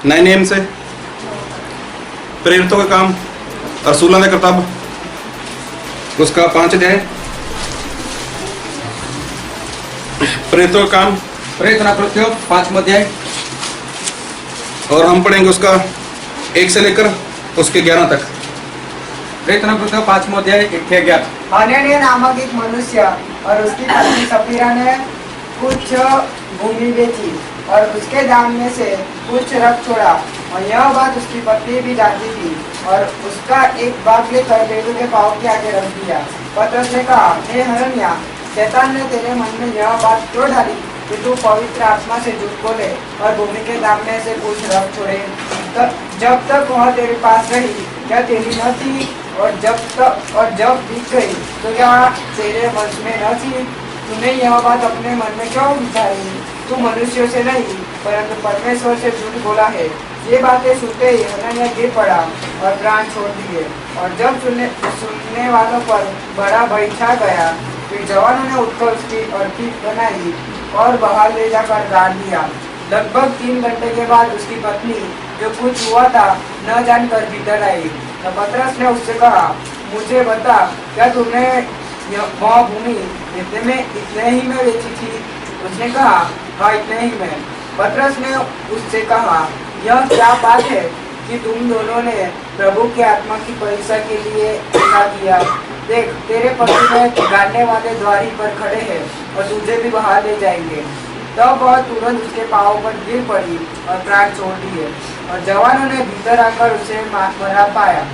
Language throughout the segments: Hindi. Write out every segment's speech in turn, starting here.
नए नेम से प्रेरितों का काम रसूलों का किताब उसका 5 अध्याय प्रेरितों का काम प्रेरितों कृत्यों 5वां अध्याय और हम पढ़ेंगे उसका 1 से लेकर उसके 11 तक। प्रेरितों कृत्यों 5वां अध्याय 1 से 11। हनन्याह नामक एक मनुष्य और उसकी पत्नी सफीरा ने कुछ भूमि बेची और उसके दाम में से कुछ रख छोड़ा और यह बात उसकी पत्नी भी जानती थी और उसका एक बाग लेकर बेटू के पाँव के आगे रख दिया। पतरस ने कहा, हे हनन्याह, शैतान ने तेरे मन में यह बात क्यों डाली कि तू पवित्र आत्मा से झूठ बोले और भूमि के दाम में से कुछ रख छोड़े? जब तक वह तेरे पास रही क्या तेरी न थी और जब बिक गई तो क्या तेरे वश में न थी? तूने यह बात अपने मन में क्यों विचारी? तू मनुष्यों से नहीं परंतु परमेश्वर से झूठ बोला है। ये बातें सुनते ही हनन्याह गिर पड़ा और प्राण छोड़ दिए। और जब सुनने वालों पर बड़ा भय छा गया फिर जवानों ने उठकर उसकी अर्थी बनाई और बाहर ले जाकर गाड़ दिया। लगभग 3 घंटे के बाद उसकी पत्नी जो कुछ हुआ था न जानकर भीतर आई। तो पतरस ने उससे कहा, मुझे बता, क्या तुमने वह भूमि इतने ही में बेची थी? उसने कहा, हाँ, इतने ही में। पतरस ने उससे कहा, यह क्या बात है कि तुम दोनों ने प्रभु के आत्मा की परीक्षा के लिए ऐसा किया? देख, तेरे पति में गाड़ने वाले द्वारी पर खड़े हैं और तुझे भी बाहर ले जाएंगे। तब वह तुरंत उसके पाँव पर गिर पड़ी और प्राण छोड़ दिए। और जवानों ने भीतर आकर उसे मरा पाया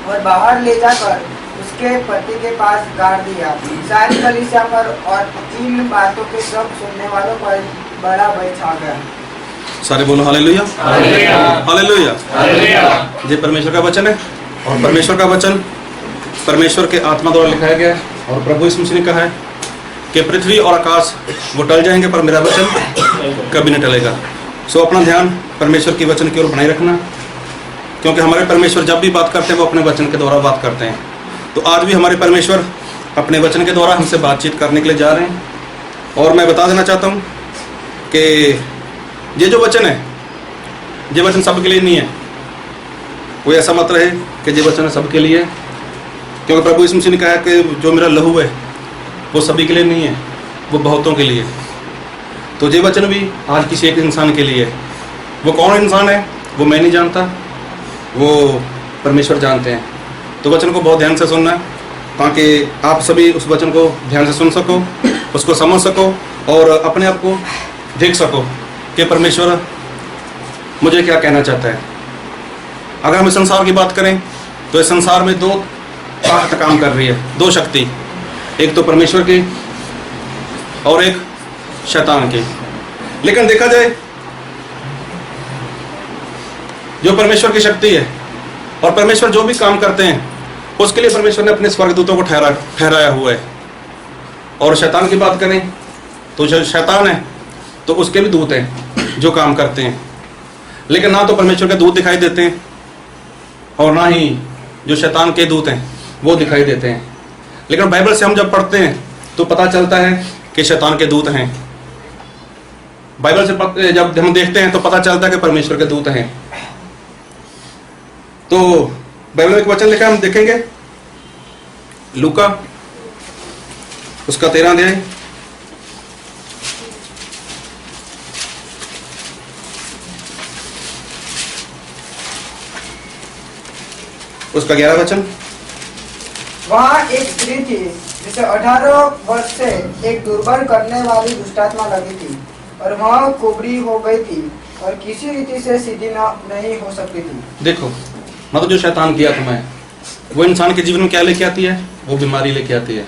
और बाहर ले जाकर उसके पति के पास गाड़ दिया। सारी कलीसिया पर और इन बातों के सब सुनने वालों पर बड़ा भय छा गया। सारे बोलो हालेलुया, हालेलुया, हालेलुया। ये परमेश्वर का वचन है और परमेश्वर का वचन परमेश्वर के आत्मा द्वारा लिखाया गया है। और प्रभु यीशु मसीह ने कहा है कि पृथ्वी और आकाश वो टल जाएंगे पर मेरा वचन कभी नहीं टलेगा। सो अपना ध्यान परमेश्वर के वचन की ओर बनाए रखना, क्योंकि हमारे परमेश्वर जब भी बात करते हैं वो अपने वचन के द्वारा बात करते हैं। तो आज भी हमारे परमेश्वर अपने वचन के द्वारा हमसे बातचीत करने के लिए जा रहे हैं। और मैं बता देना चाहता हूँ कि ये जो वचन है ये वचन सबके लिए नहीं है। कोई ऐसा मत रहे कि ये वचन सबके लिए, क्योंकि प्रभु यीशु मसीह ने कहा कि जो मेरा लहू है वो सभी के लिए नहीं है, वो बहुतों के लिए। तो ये वचन भी आज किसी एक इंसान के लिए है। वो कौन इंसान है वो मैं नहीं जानता, वो परमेश्वर जानते हैं। तो वचन को बहुत ध्यान से सुनना ताकि आप सभी उस वचन को ध्यान से सुन सको, उसको समझ सको और अपने आप को देख सको कि परमेश्वर मुझे क्या कहना चाहता है। अगर हम इस संसार की बात करें तो इस संसार में 2 ताकत काम कर रही है, 2 शक्ति, एक तो परमेश्वर की और एक शैतान की। लेकिन देखा जाए जो परमेश्वर की शक्ति है और परमेश्वर जो भी काम करते हैं उसके लिए परमेश्वर ने अपने स्वर्गदूतों को ठहराया हुआ है। और शैतान की बात करें तो जो शैतान है तो उसके भी दूत हैं जो काम करते हैं, लेकिन ना तो परमेश्वर के दूत दिखाई देते हैं और ना ही जो शैतान के दूत हैं वो दिखाई देते हैं। लेकिन बाइबल से हम जब पढ़ते हैं तो पता चलता है कि शैतान के दूत हैं। बाइबल से जब हम देखते हैं तो पता चलता है कि परमेश्वर के दूत हैं। तो बाइबल में एक वचन लिखा है, हम देखेंगे लूका उसका 13 अध्याय उसका 11 वचन। वहाँ एक स्त्री थी जिसे 18 वर्ष से एक दुर्बल करने वाली दुष्टात्मा लगी थी और वह कुबड़ी हो गई थी और किसी रीति से सीधी नहीं हो सकती थी। देखो, मतलब जो शैतान की आत्मा है वो इंसान के जीवन में क्या लेके आती है? वो बीमारी लेके आती है।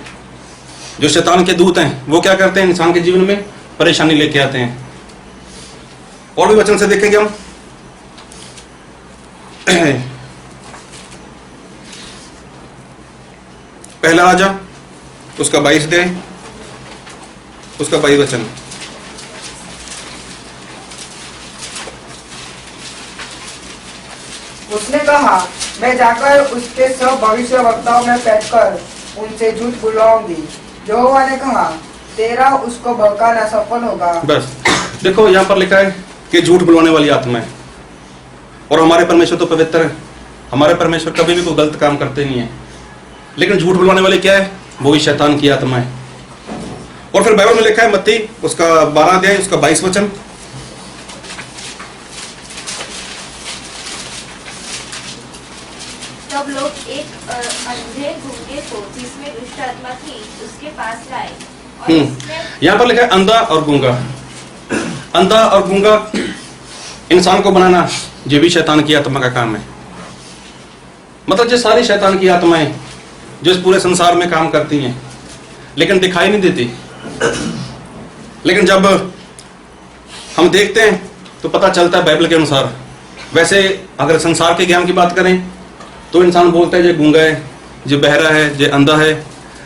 जो शैतान के दूत हैं वो क्या करते हैं? इंसान के जीवन में परेशानी लेके आते हैं। और भी वचन से देखेंगे हम। पहला राजा उसका 22 अध्याय उसका 22 वचन। उसने कहा, मैं जाकर उसके सब भविष्यवक्ताओं में बैठकर उनसे झूठ बुलवाऊंगी। यहोवा ने कहा, तेरा उसको भड़काना सफल होगा। बस देखो, यहाँ पर लिखा है कि झूठ बुलवाने वाली आत्मा है। और हमारे परमेश्वर तो पवित्र है, हमारे परमेश्वर कभी भी कोई गलत काम करते नहीं है। लेकिन झूठ बुलवाने वाले क्या है? वो भी शैतान की आत्मा है। और फिर बाइबल में लिखा है मत्ती उसका 12 अध्याय उसका 22 वचन, तब लोग एक अंधे गूंगे को जिसमें दुष्ट आत्मा थी उसके पास लाए और उसने यहाँ पर लिखा है अंधा और गूंगा। अंधा और गूंगा इंसान को बनाना ये भी शैतान की आत्मा का काम है। मतलब ये सारी शैतान की आत्माएं जो इस पूरे संसार में काम करती हैं लेकिन दिखाई नहीं देती। लेकिन जब हम देखते हैं तो पता चलता है बाइबल के अनुसार। वैसे अगर संसार के ज्ञान की बात करें तो इंसान बोलता है ये गूंगा है, ये बहरा है, ये अंधा है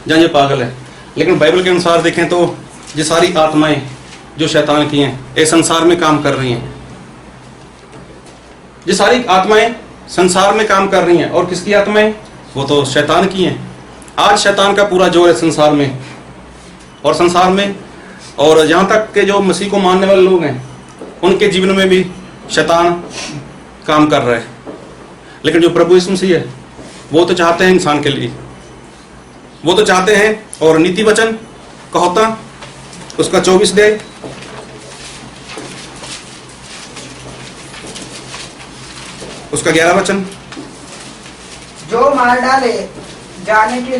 या ये पागल है। लेकिन बाइबल के अनुसार देखें तो ये सारी आत्माएं जो शैतान की हैं ये संसार में काम कर रही हैं। ये सारी आत्माएं संसार में काम कर रही हैं। और किसकी आत्माएं? वो तो शैतान की हैं। आज शैतान का पूरा जोर है संसार में और संसार में, और यहाँ तक के जो मसीह को मानने वाले लोग हैं उनके जीवन में भी शैतान काम कर रहा है। लेकिन जो प्रभु यीशु मसीह है वो तो चाहते हैं इंसान के लिए, वो तो चाहते हैं। और नीति वचन कहोता उसका 24 अध्याय उसका 11 वचन, जो मार डाले जाने के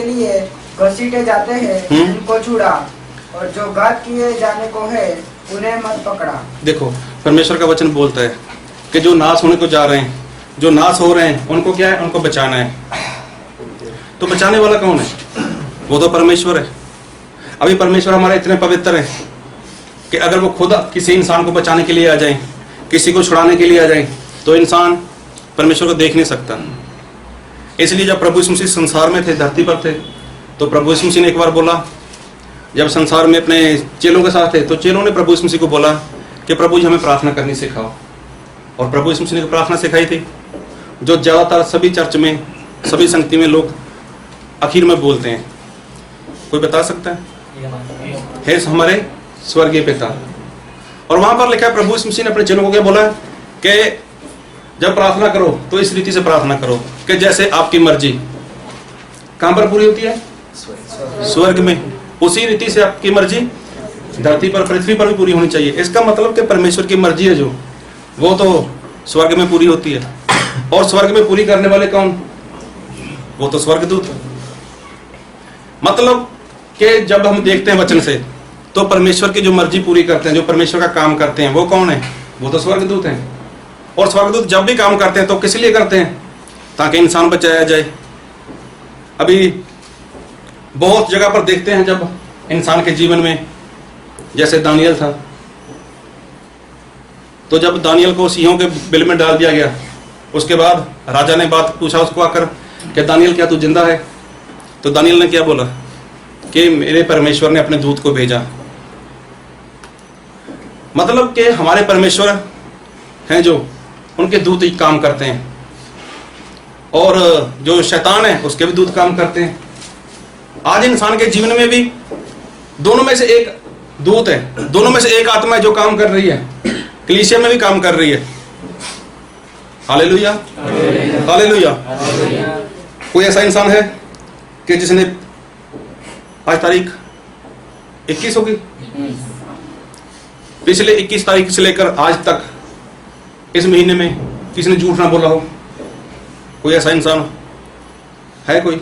लिए घसीटे जाते हैं उनको छुड़ा, और जो घात किए जाने को है उन्हें मत पकड़ा। देखो परमेश्वर का वचन बोलता है कि जो नाश होने को जा रहे हैं, जो नाश हो रहे हैं, उनको क्या है? उनको बचाना है। तो बचाने वाला कौन है? वो तो परमेश्वर है। अभी परमेश्वर हमारे इतने पवित्र है कि अगर वो खुद किसी इंसान को बचाने के लिए आ जाए, किसी को छुड़ाने के लिए आ जाए, तो इंसान परमेश्वर को देख नहीं सकता। इसलिए जब प्रभु यीशु मसीह संसार में थे, धरती पर थे, तो प्रभु यीशु मसीह ने एक बार बोला, जब संसार में अपने चेलों के साथ थे तो चेलों ने प्रभु यीशु मसीह को बोला कि प्रभु जी हमें प्रार्थना करनी सिखाओ। और प्रभु यीशु मसीह ने प्रार्थना सिखाई थी जो ज़्यादातर सभी चर्च में, सभी संगति में लोग आखिर में बोलते हैं। कोई बता सकता है? हे हमारे स्वर्गीय पिता। और वहां पर लिखा है प्रभु यीशु मसीह ने अपने चेलों को क्या बोला कि जब प्रार्थना करो तो इस रीति से प्रार्थना करो कि जैसे आपकी मर्जी कहां पर पूरी होती है? स्वर्ग में। उसी रीति से आपकी मर्जी धरती पर, पृथ्वी पर भी पूरी होनी चाहिए। इसका मतलब कि परमेश्वर की मर्जी है जो, वो तो स्वर्ग में पूरी होती है। और स्वर्ग में पूरी करने वाले कौन? वो तो स्वर्गदूत। मतलब कि जब हम देखते हैं वचन से तो परमेश्वर की जो मर्जी पूरी करते हैं, जो परमेश्वर का काम करते हैं, वो कौन है? वो तो स्वर्गदूत हैं। और स्वर्गदूत जब भी काम करते हैं तो किस लिए करते हैं? ताकि इंसान बचाया जाए। अभी बहुत जगह पर देखते हैं जब इंसान के जीवन में, जैसे दानियल था, तो जब दानियल को सिंहों के बिल में डाल दिया गया, उसके बाद राजा ने बात पूछा उसको आकर कि दानियल क्या तू जिंदा है? तो दानियल ने क्या बोला कि मेरे परमेश्वर ने अपने दूत को भेजा। मतलब कि हमारे परमेश्वर हैं जो, उनके दूत ही काम करते हैं। और जो शैतान है उसके भी दूत काम करते हैं। आज इंसान के जीवन में भी दोनों में से एक दूत है, दोनों में से एक आत्मा है जो काम कर रही है। कलीसिया में भी काम कर रही है। Hallelujah, hallelujah. कोई ऐसा इंसान है कि जिसने, आज तारीख 21 होगी, पिछले 21 तारीख से लेकर आज तक इस महीने में किसी ने झूठ ना बोला हो? कोई ऐसा इंसान है कोई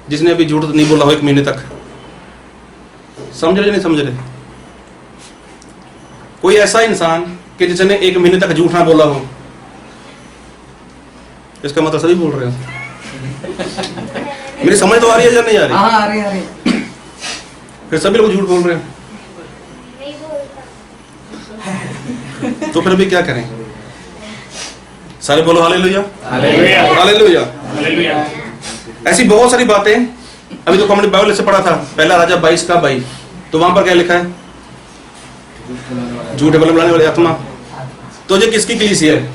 जिसने अभी झूठ नहीं बोला हो 1 महीने तक? समझ रहे नहीं समझ रहे? कोई ऐसा इंसान कि जिसने 1 महीने तक झूठ ना बोला हो? इसका मतलब सभी बोल रहे हो। मेरी समझ तो आ रही है या नहीं आ रही? हाँ, आ रही। फिर सभी लोग झूठ बोल रहे हैं, नहीं बोलता। तो फिर अभी क्या करें? सारे बोलो हालेलुया, हालेलुया, हालेलुया। हालेलुया। ऐसी बहुत सारी बातें। अभी तो हमने बाइबल से पढ़ा था, पहला राजा 22 का 22, तो वहां पर क्या लिखा है? झूठे बल बुलाने वाली आत्मा। तो ये किसकी कलीसिया है?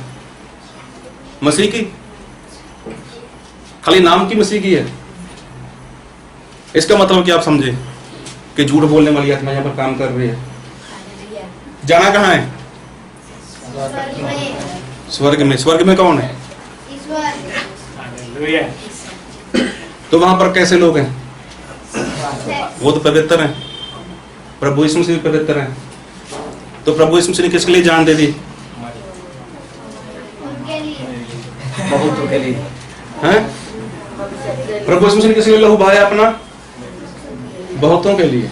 मसीह की? खाली नाम की मसीह की है? इसका मतलब कि आप समझे कि झूठ बोलने वाली आत्मा यहाँ पर काम कर रही है। जाना कहाँ है? स्वर्ग में कौन है? तो वहां पर कैसे लोग हैं? वो तो पवित्र हैं, प्रभु यीशु मसीह भी पवित्र हैं। तो प्रभु यीशु मसीह ने किसके लिए जान दे दी? बहुतों के लिए। हैं? प्रभु यीशु मसीह ने किसके लिए लहू बहाया अपना? बहुतों के लिए।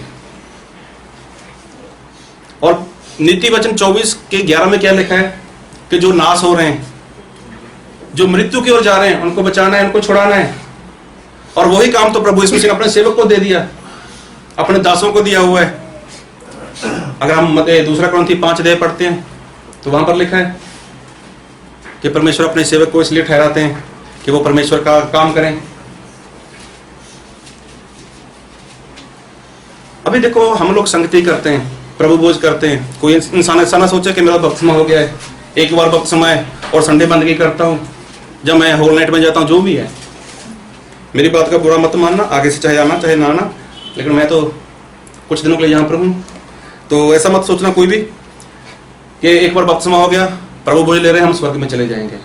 और नीति वचन 24:11 में क्या लिखा है? कि जो नाश हो रहे हैं, जो मृत्यु की ओर जा रहे हैं, उनको बचाना है, उनको छुड़ाना है। और वही काम तो प्रभु यीशु मसीह ने अपने सेवक को दे दिया, अपने दासों को दिया हुआ है। अगर हम 2 कुरिन्थी 5 पढ़ते हैं तो वहां पर लिखा है कि परमेश्वर अपने सेवक को इसलिए ठहराते हैं कि वो परमेश्वर का काम करें। अभी देखो, हम लोग संगति करते हैं, प्रभु भोज करते हैं। कोई इंसान ऐसा ना सोचे कि मेरा बपतिस्मा हो गया है, एक बार बपतिस्मा है और संडे बंदगी करता हूँ, जब मैं होल नाइट में जाता हूँ, जो भी है। मेरी बात का बुरा मत मानना, आगे से चाहे आना चाहे ना आना, लेकिन मैं तो कुछ दिनों के लिए यहाँ पर हूँ। तो ऐसा मत सोचना कोई भी कि एक बार बपतिस्मा हो गया, प्रभु भोज ले रहे हैं, हम स्वर्ग में चले जाएंगे।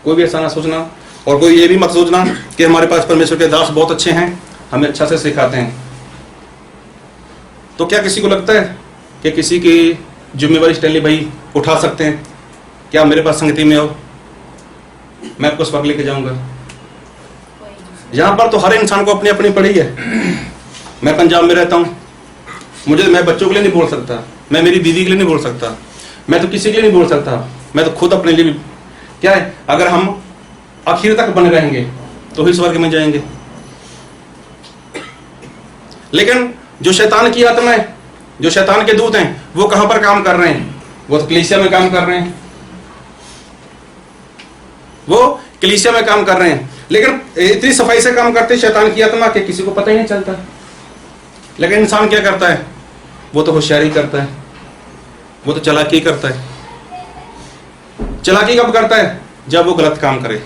कोई भी ऐसा ना सोचना। और कोई ये भी मत सोचना कि हमारे पास परमेश्वर के दास बहुत अच्छे हैं, हमें अच्छा से सिखाते हैं। तो क्या किसी को लगता है कि किसी की जिम्मेवारी स्टैनली भाई उठा सकते हैं? क्या मेरे पास संगति में हो, मैं आपको स्वर्ग लेके जाऊंगा? यहाँ पर तो हर इंसान को अपनी अपनी पड़ी है। मैं पंजाब में रहता हूँ, मैं बच्चों के लिए नहीं बोल सकता, मैं मेरी बीवी के लिए नहीं बोल सकता, मैं तो किसी के लिए नहीं बोल सकता, मैं तो खुद अपने लिए भी। क्या है, अगर हम आखिर तक बने रहेंगे तो ही स्वर्ग में जाएंगे। लेकिन जो शैतान की आत्मा है, जो शैतान के दूत हैं, वो कहां पर काम कर रहे हैं? वो तो कलीसिया में काम कर रहे हैं, वो कलीसिया में काम कर रहे हैं। लेकिन इतनी सफाई से काम करते शैतान की आत्मा के किसी को पता ही नहीं चलता। लेकिन इंसान क्या करता है? वो तो होशियारी करता है, वो तो चालाकी करता है। चालाकी कब करता है? जब वो गलत काम करे,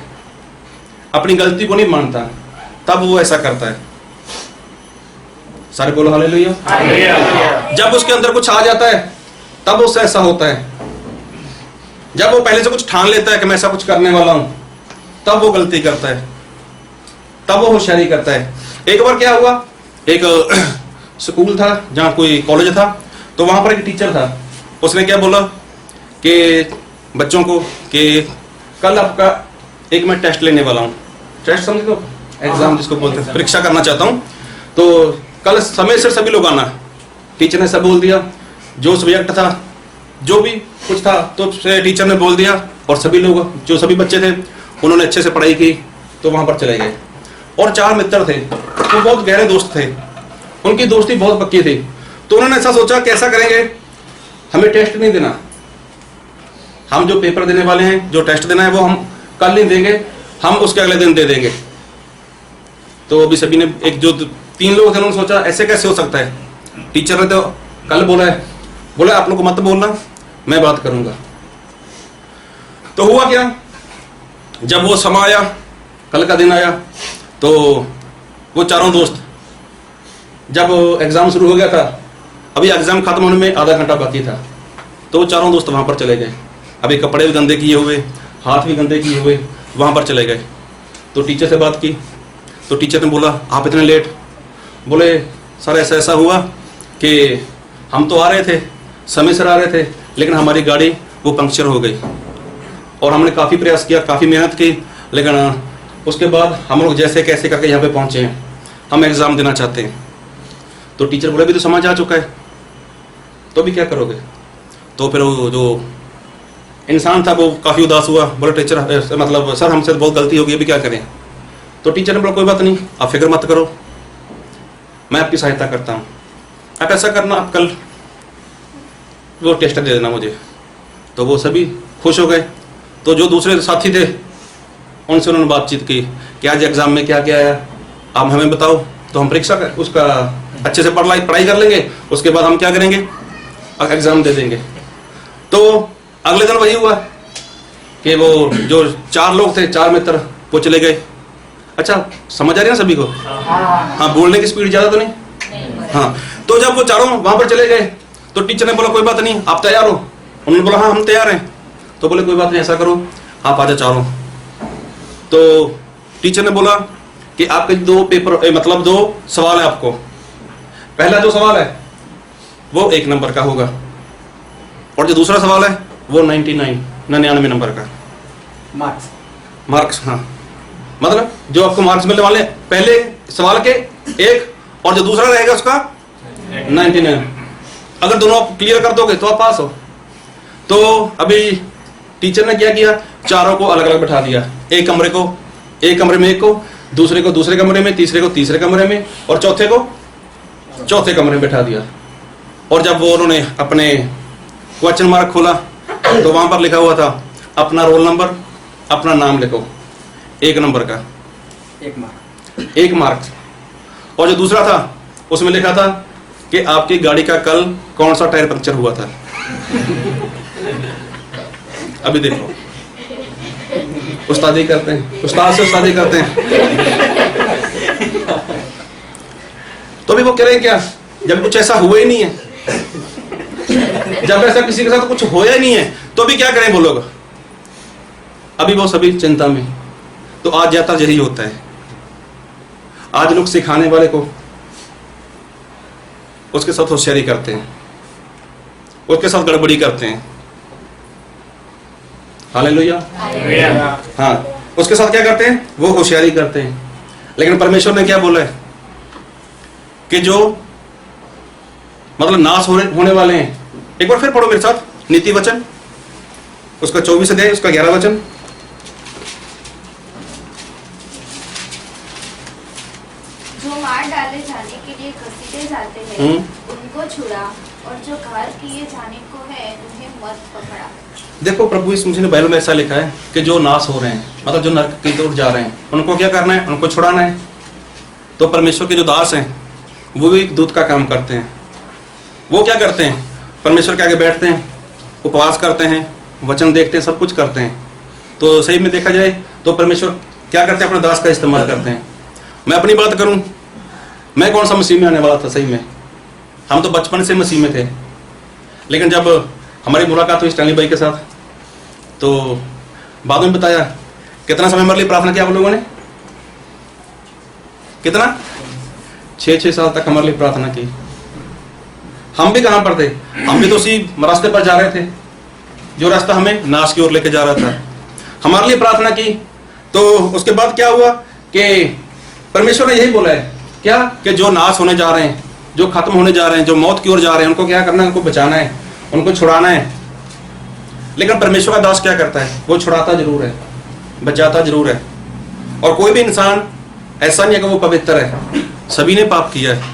अपनी गलती को नहीं मानता, तब वो ऐसा करता है। सारे बोलो हालेलुया। जब उसके अंदर कुछ आ जाता है तब उससे ऐसा होता है। जब वो पहले से कुछ ठान लेता है कि मैं ऐसा कुछ करने वाला हूं, तब वो गलती करता है, तब वो होशियारी करता है। एक बार क्या हुआ, एक स्कूल था, जहाँ कोई कॉलेज था, तो वहां पर एक टीचर था। उसने क्या बोला कि बच्चों को कि कल आपका एक मैं टेस्ट लेने वाला हूँ। टेस्ट समझ लो, एग्जाम जिसको बोलते हैं, परीक्षा करना चाहता हूँ, तो कल समय से सभी लोग आना। टीचर ने सब बोल दिया, जो सब्जेक्ट था, जो भी कुछ था, तो टीचर ने बोल दिया। और सभी लोग, जो सभी बच्चे थे, उन्होंने अच्छे से पढ़ाई की, तो वहां पर चले गए। और 4 मित्र थे, वो बहुत गहरे दोस्त थे, उनकी दोस्ती बहुत पक्की थी। तो उन्होंने ऐसा सोचा, कैसा करेंगे, हमें टेस्ट नहीं देना, हम जो पेपर देने वाले हैं, जो टेस्ट देना है, वो हम कल नहीं देंगे, हम उसके अगले दिन दे देंगे। तो अभी सभी ने, एक जो 3 लोग थे, उन्होंने सोचा ऐसे कैसे हो सकता है, टीचर ने तो कल बोला है, बोला आप लोग को मत बोलना, मैं बात करूंगा। तो हुआ क्या, जब वो समय आया, कल का दिन आया, तो वो चारों दोस्त, जब एग्जाम शुरू हो गया था, अभी एग्जाम खत्म होने में आधा घंटा बाकी था, तो वो चारों दोस्त वहां पर चले गए। अभी कपड़े भी गंदे किए हुए, हाथ भी गंदे किए हुए, वहां पर चले गए। तो टीचर से बात की, तो टीचर ने बोला आप इतने लेट? बोले सर ऐसा ऐसा हुआ कि हम तो आ रहे थे, समय से आ रहे थे, लेकिन हमारी गाड़ी वो पंक्चर हो गई, और हमने काफ़ी प्रयास किया, काफ़ी मेहनत की, लेकिन उसके बाद हम लोग जैसे कैसे करके यहाँ पे पहुँचे हैं, हम एग्ज़ाम देना चाहते हैं। तो टीचर बोले अभी तो समझ आ चुका है, तो अभी क्या करोगे? तो फिर वो जो इंसान था वो काफ़ी उदास हुआ, बोले टीचर मतलब सर हमसे बहुत गलती हो गई, अभी क्या करें? तो टीचर ने बोला कोई बात नहीं, आप फिक्र मत करो, मैं आपकी सहायता करता हूँ। आप ऐसा करना, आप कल वो टेस्ट दे देना मुझे। तो वो सभी खुश हो गए। तो जो दूसरे साथी थे उनसे उन्होंने बातचीत की कि आज एग्जाम में क्या क्या आया, आप हमें बताओ, तो हम परीक्षा कर उसका अच्छे से पढ़ाई कर लेंगे, उसके बाद हम क्या करेंगे, एग्जाम दे देंगे। तो अगले दिन वही हुआ कि वो जो 4 लोग थे, 4 मित्र, वो चले गए। अच्छा समझ आ रही है सभी को? हाँ, बोलने की स्पीड ज़्यादा तो नहीं? हाँ। तो जब वो चारों वहां पर चले गए, तो टीचर ने बोला कोई बात नहीं, आप तैयार हो? उन्होंने बोला हाँ हम तैयार हैं। तो बोले कोई बात नहीं, ऐसा करो आप आ जाओ चारों। तो टीचर ने बोला कि आपके 2 पेपर मतलब 2 सवाल है आपको। पहला जो सवाल है वो 1 नंबर का होगा और जो दूसरा सवाल है वो 99 नंबर का मार्क्स। हाँ, मतलब जो आपको मार्क्स मिलने वाले पहले सवाल के 1 और जो दूसरा रहेगा उसका 99। अगर दोनों आप क्लियर कर दोगे तो आप पास हो। तो अभी टीचर ने क्या किया, चारों को अलग अलग बैठा दिया। एक कमरे में एक को, दूसरे को दूसरे कमरे में, तीसरे को तीसरे कमरे में और चौथे को चौथे कमरे में बैठा दिया। और जब वो उन्होंने अपने क्वेश्चन मार्क खोला तो वहां पर लिखा हुआ था अपना रोल नंबर, अपना नाम लिखो, 1 नंबर का 1 मार्क्स। और जो दूसरा था उसमें लिखा था कि आपकी गाड़ी का कल कौन सा टायर पंक्चर हुआ था। अभी देखो, उस्तादी करते हैं, उस्ताद से उस्तादी करते हैं। तो अभी वो कह रहे हैं क्या, जब कुछ ऐसा हुआ ही नहीं है, जब ऐसा किसी के साथ कुछ होया ही नहीं है, तो अभी क्या करें वो लोग। अभी वो सभी चिंता में। तो आज ज्यादा यही होता है, आज लोग सिखाने वाले को उसके साथ होशियारी करते हैं, उसके साथ गड़बड़ी करते हैं। हालेलुया। हाँ, उसके साथ क्या करते हैं, वो होशियारी करते हैं। लेकिन परमेश्वर ने क्या बोला है कि जो मतलब नाश होने वाले हैं। एक बार फिर पढ़ो मेरे साथ नीति वचन, उसका 24 अध्याय, उसका 11 वचन। जो मार डाले जाने के लिए घसीटे जाते हैं उनको छुड़ा, और जो घायल किए जाने को है उन्हें मत पकड़ा। देखो प्रभु यीशु मसीह ने बाइबल में ऐसा लिखा है कि जो नाश हो रहे हैं, मतलब जो नरक की ओर जा रहे हैं, उनको क्या करना है, उनको छुड़ाना है। तो परमेश्वर के जो दास हैं वो भी एक दूत का काम करते हैं। वो क्या करते हैं, परमेश्वर के आगे बैठते हैं, उपवास करते हैं, वचन देखते हैं, सब कुछ करते हैं। तो सही में देखा जाए तो परमेश्वर क्या करते हैं, अपने दास का इस्तेमाल करते हैं। मैं अपनी बात करूं, मैं कौन सा मसीह में आने वाला था, सही में हम तो बचपन से मसीह में थे। लेकिन जब हमारी मुलाकात हुई स्टैनली भाई के साथ, तो बाद में बताया कितना समय हमारे लिए प्रार्थना किया आप लोगों ने, कितना 6 साल तक हमारे लिए प्रार्थना की। हम भी कहां पर थे, हम भी तो उसी रास्ते पर जा रहे थे जो रास्ता हमें नाश की ओर लेके जा रहा था। हमारे लिए प्रार्थना की। तो उसके बाद क्या हुआ कि परमेश्वर ने यही बोला है क्या, कि जो नाश होने जा रहे हैं, जो खत्म होने जा रहे हैं, जो मौत की ओर जा रहे हैं, उनको क्या करना है, उनको बचाना है, उनको छुड़ाना है। लेकिन परमेश्वर का दास क्या करता है, वो छुड़ाता जरूर है, बचाता जरूर है। और कोई भी इंसान ऐसा नहीं है कि वो पवित्र है, सभी ने पाप किया है।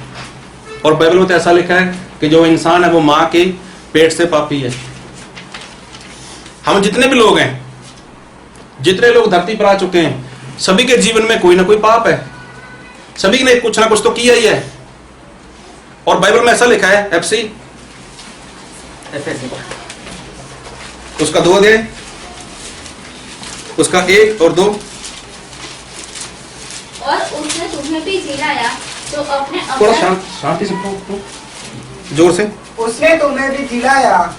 और बाइबल में तो ऐसा लिखा है कि जो इंसान है वो माँ के पेट से पापी है। हम जितने भी लोग हैं, जितने लोग धरती पर आ चुके हैं, सभी के जीवन में कोई ना कोई पाप है, सभी ने कुछ ना कुछ तो किया ही है। और बाइबल में ऐसा लिखा है, एफसी उसका 2 अध्याय, उसका 1 और 2। और उसने तुम्हें भी जिलाया तो अपने थोड़ा शांति से पढ़ो, जोर से। उसने तुम्हें भी जिलाया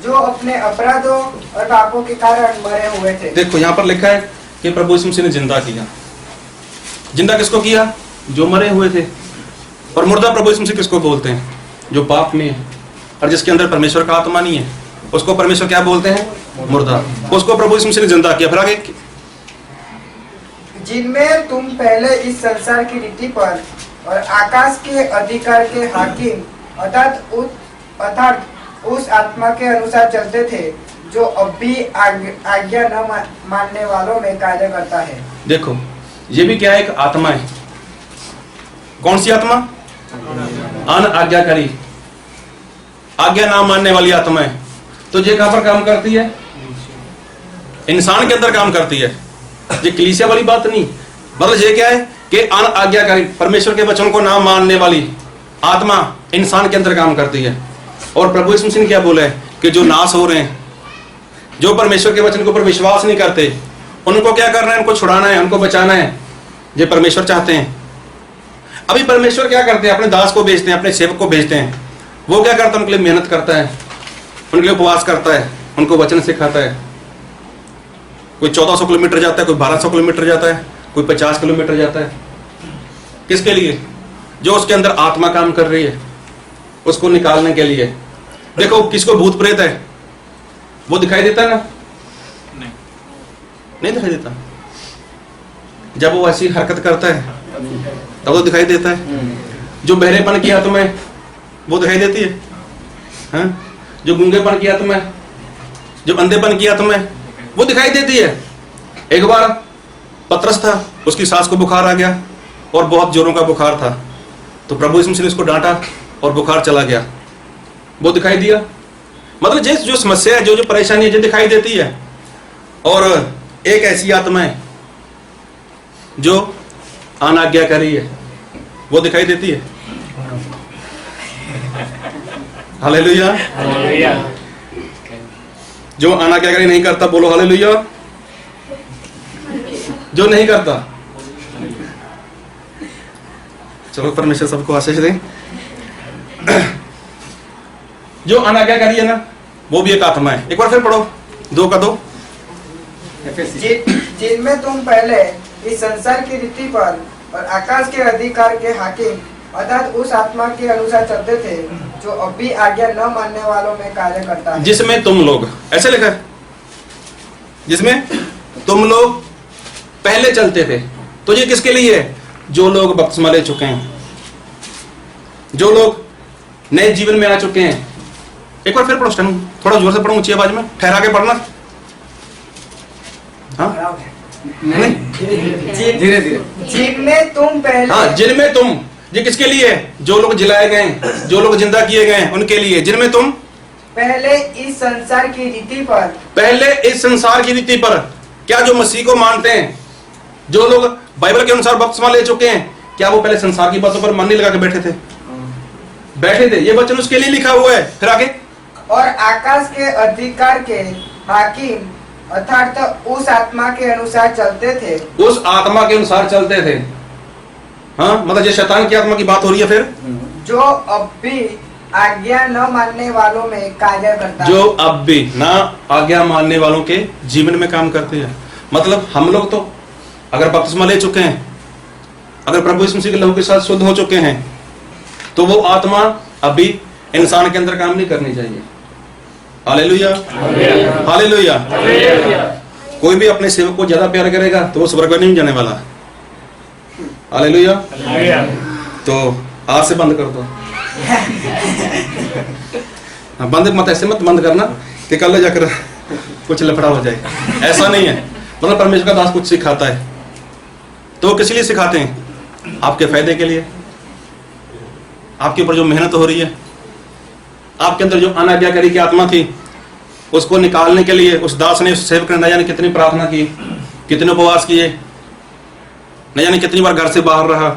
जो अपने अपराधों और पापों के कारण मरे हुए थे। देखो यहाँ पर लिखा है कि प्रभु यीशु मसीह ने जिंदा किया। जिंदा किसको किया, जो मरे हुए थे। और मुर्दा प्रभु यीशु मसीह किसको बोलते हैं, जो पाप में है और जिसके अंदर परमेश्वर का आत्मा नहीं है, उसको परमेश्वर क्या बोलते हैं, मुर्दा। उसको प्रभु यीशु मसीह ने जिंदा किया। फिर आगे, जिनमें तुम पहले इस संसार की रीति पर और आकाश के अधिकार के हाकिम अर्थात उस आत्मा के अनुसार चलते थे जो अब भी आज्ञा न मानने वालों में कार्य करता है। देखो ये भी क्या है, एक आत्मा है। कौन सी आत्मा, अन आज्ञाकारी, आज्ञा ना मानने वाली आत्मा है। तो ये कहां पर काम करती है, इंसान के अंदर काम करती है। ये कलीसिया वाली बात नहीं, मतलब ये क्या है कि अन आज्ञाकारी, परमेश्वर के वचन को ना मानने वाली आत्मा इंसान के अंदर काम करती है। और प्रभु यीशु मसीह ने क्या बोला है कि जो नाश हो रहे हैं, जो परमेश्वर के वचन के ऊपर विश्वास नहीं करते, उनको क्या करना है, उनको छुड़ाना है, उनको बचाना है। ये परमेश्वर चाहते हैं। अभी परमेश्वर क्या करते हैं, अपने दास को भेजते हैं, अपने सेवक को भेजते हैं। वो क्या करता है, उनके लिए मेहनत करता है, उनके लिए उपवास करता है, उनको वचन सिखाता है। कोई 1400 किलोमीटर जाता है, कोई 1200 किलोमीटर जाता है, कोई 50 किलोमीटर जाता है। किसके लिए? जो उसके अंदर आत्मा काम कर रही है, उसको निकालने के लिए। देखो, किसको भूत प्रेत है वो दिखाई देता है ना? नहीं दिखाई देता। जब वो ऐसी हरकत करता है तब तो दिखाई देता है। जो बहरेपन की आत्मा है वो दिखाई देती है, हाँ? जो गूंगेपन की आत्मा है, जो अंधेपन की आत्मा है वो दिखाई देती है। एक बार पतरस था, उसकी सास को बुखार आ गया और बहुत जोरों का बुखार था, तो प्रभु यीशु मसीह ने उसको डांटा और बुखार चला गया। वो दिखाई दिया। मतलब जो समस्या है, जो परेशानी है, जो दिखाई देती है। और एक ऐसी आत्मा है जो अनाज्ञाकारी है, वो दिखाई देती है। हालेलुया। जो अनाज्ञाकारी नहीं करता, बोलो हालेलुया। जो नहीं करता, चलो परमेश्वर सबको आशीष दे। जो अनाज्ञाकारी है ना, वो भी एक आत्मा है। एक बार फिर पढ़ो 2:2। जिनमें तुम पहले इस संसार की रीति पर और आकाश के अधिकार के हाकिम अर्थात उस आत्मा के अनुसार चलते थे जो अब भी आज्ञा न मानने वालों में कार्य करता है। जिसमें तुम लोग, ऐसे लिखा है, जिसमें तुम लोग पहले चलते थे। तो ये किसके लिए है? जो लोग बपतिस्मा ले चुके हैं, जो लोग नए जीवन में आ चुके हैं। एक बार फिर पढ़ो, थोड़ा जोर से पढ़ो, ऊंची आवाज में, ठहरा के पढ़ना। हाँ? नहीं, धीरे धीरे। जिनमें तुम पहले, हाँ, जिनमें तुम, ये किसके लिए है? जो लोग जिलाए गए, जो लोग जिंदा किए गए, उनके लिए। जिनमें तुम पहले इस संसार की रीति पर, पहले इस संसार की रीति पर। क्या जो मसीह को मानते हैं, जो लोग बाइबल के अनुसार बपतिस्मा ले चुके हैं, क्या वो पहले संसार की बातों पर मन नहीं लगा के बैठे थे? बैठे थे। ये वचन उसके लिए लिखा हुआ है। फिर आगे, और आकाश के अधिकार के हाकिम अर्थात उस आत्मा के अनुसार चलते थे। उस आत्मा के अनुसार चलते थे। हाँ, मतलब ये शैतान की आत्मा की बात हो रही है। फिर जो अब भी आज्ञा न मानने वालों में कार्य करता है। जो अब भी ना आज्ञा मानने वालों के जीवन में काम करते हैं। मतलब हम लोग तो अगर बपतिस्मा ले चुके हैं, अगर प्रभु यीशु मसीह के लहू के साथ शुद्ध हो चुके हैं, तो वो आत्मा अभी इंसान के अंदर काम नहीं करनी चाहिए। Hallelujah, hallelujah. कोई भी अपने सेवक को ज्यादा प्यार करेगा तो वो स्वर्ग में नहीं जाने वाला। हालेलुया। तो आज से बंद कर दो। बंद मत, ऐसे मत बंद करना कि कल जाकर कुछ लफड़ा हो जाए। ऐसा नहीं है। मतलब परमेश्वर का दास कुछ सिखाता है तो किस लिए सिखाते हैं? आपके फायदे के लिए। आपके ऊपर जो मेहनत हो रही है, आपके अंदर जो अनाज्ञाकारी की आत्मा थी, उसको निकालने के लिए उस दास ने, उस सेवक ने न जाने कितनी प्रार्थना की, कितने उपवास किए, न जाने कितनी बार घर से बाहर रहा,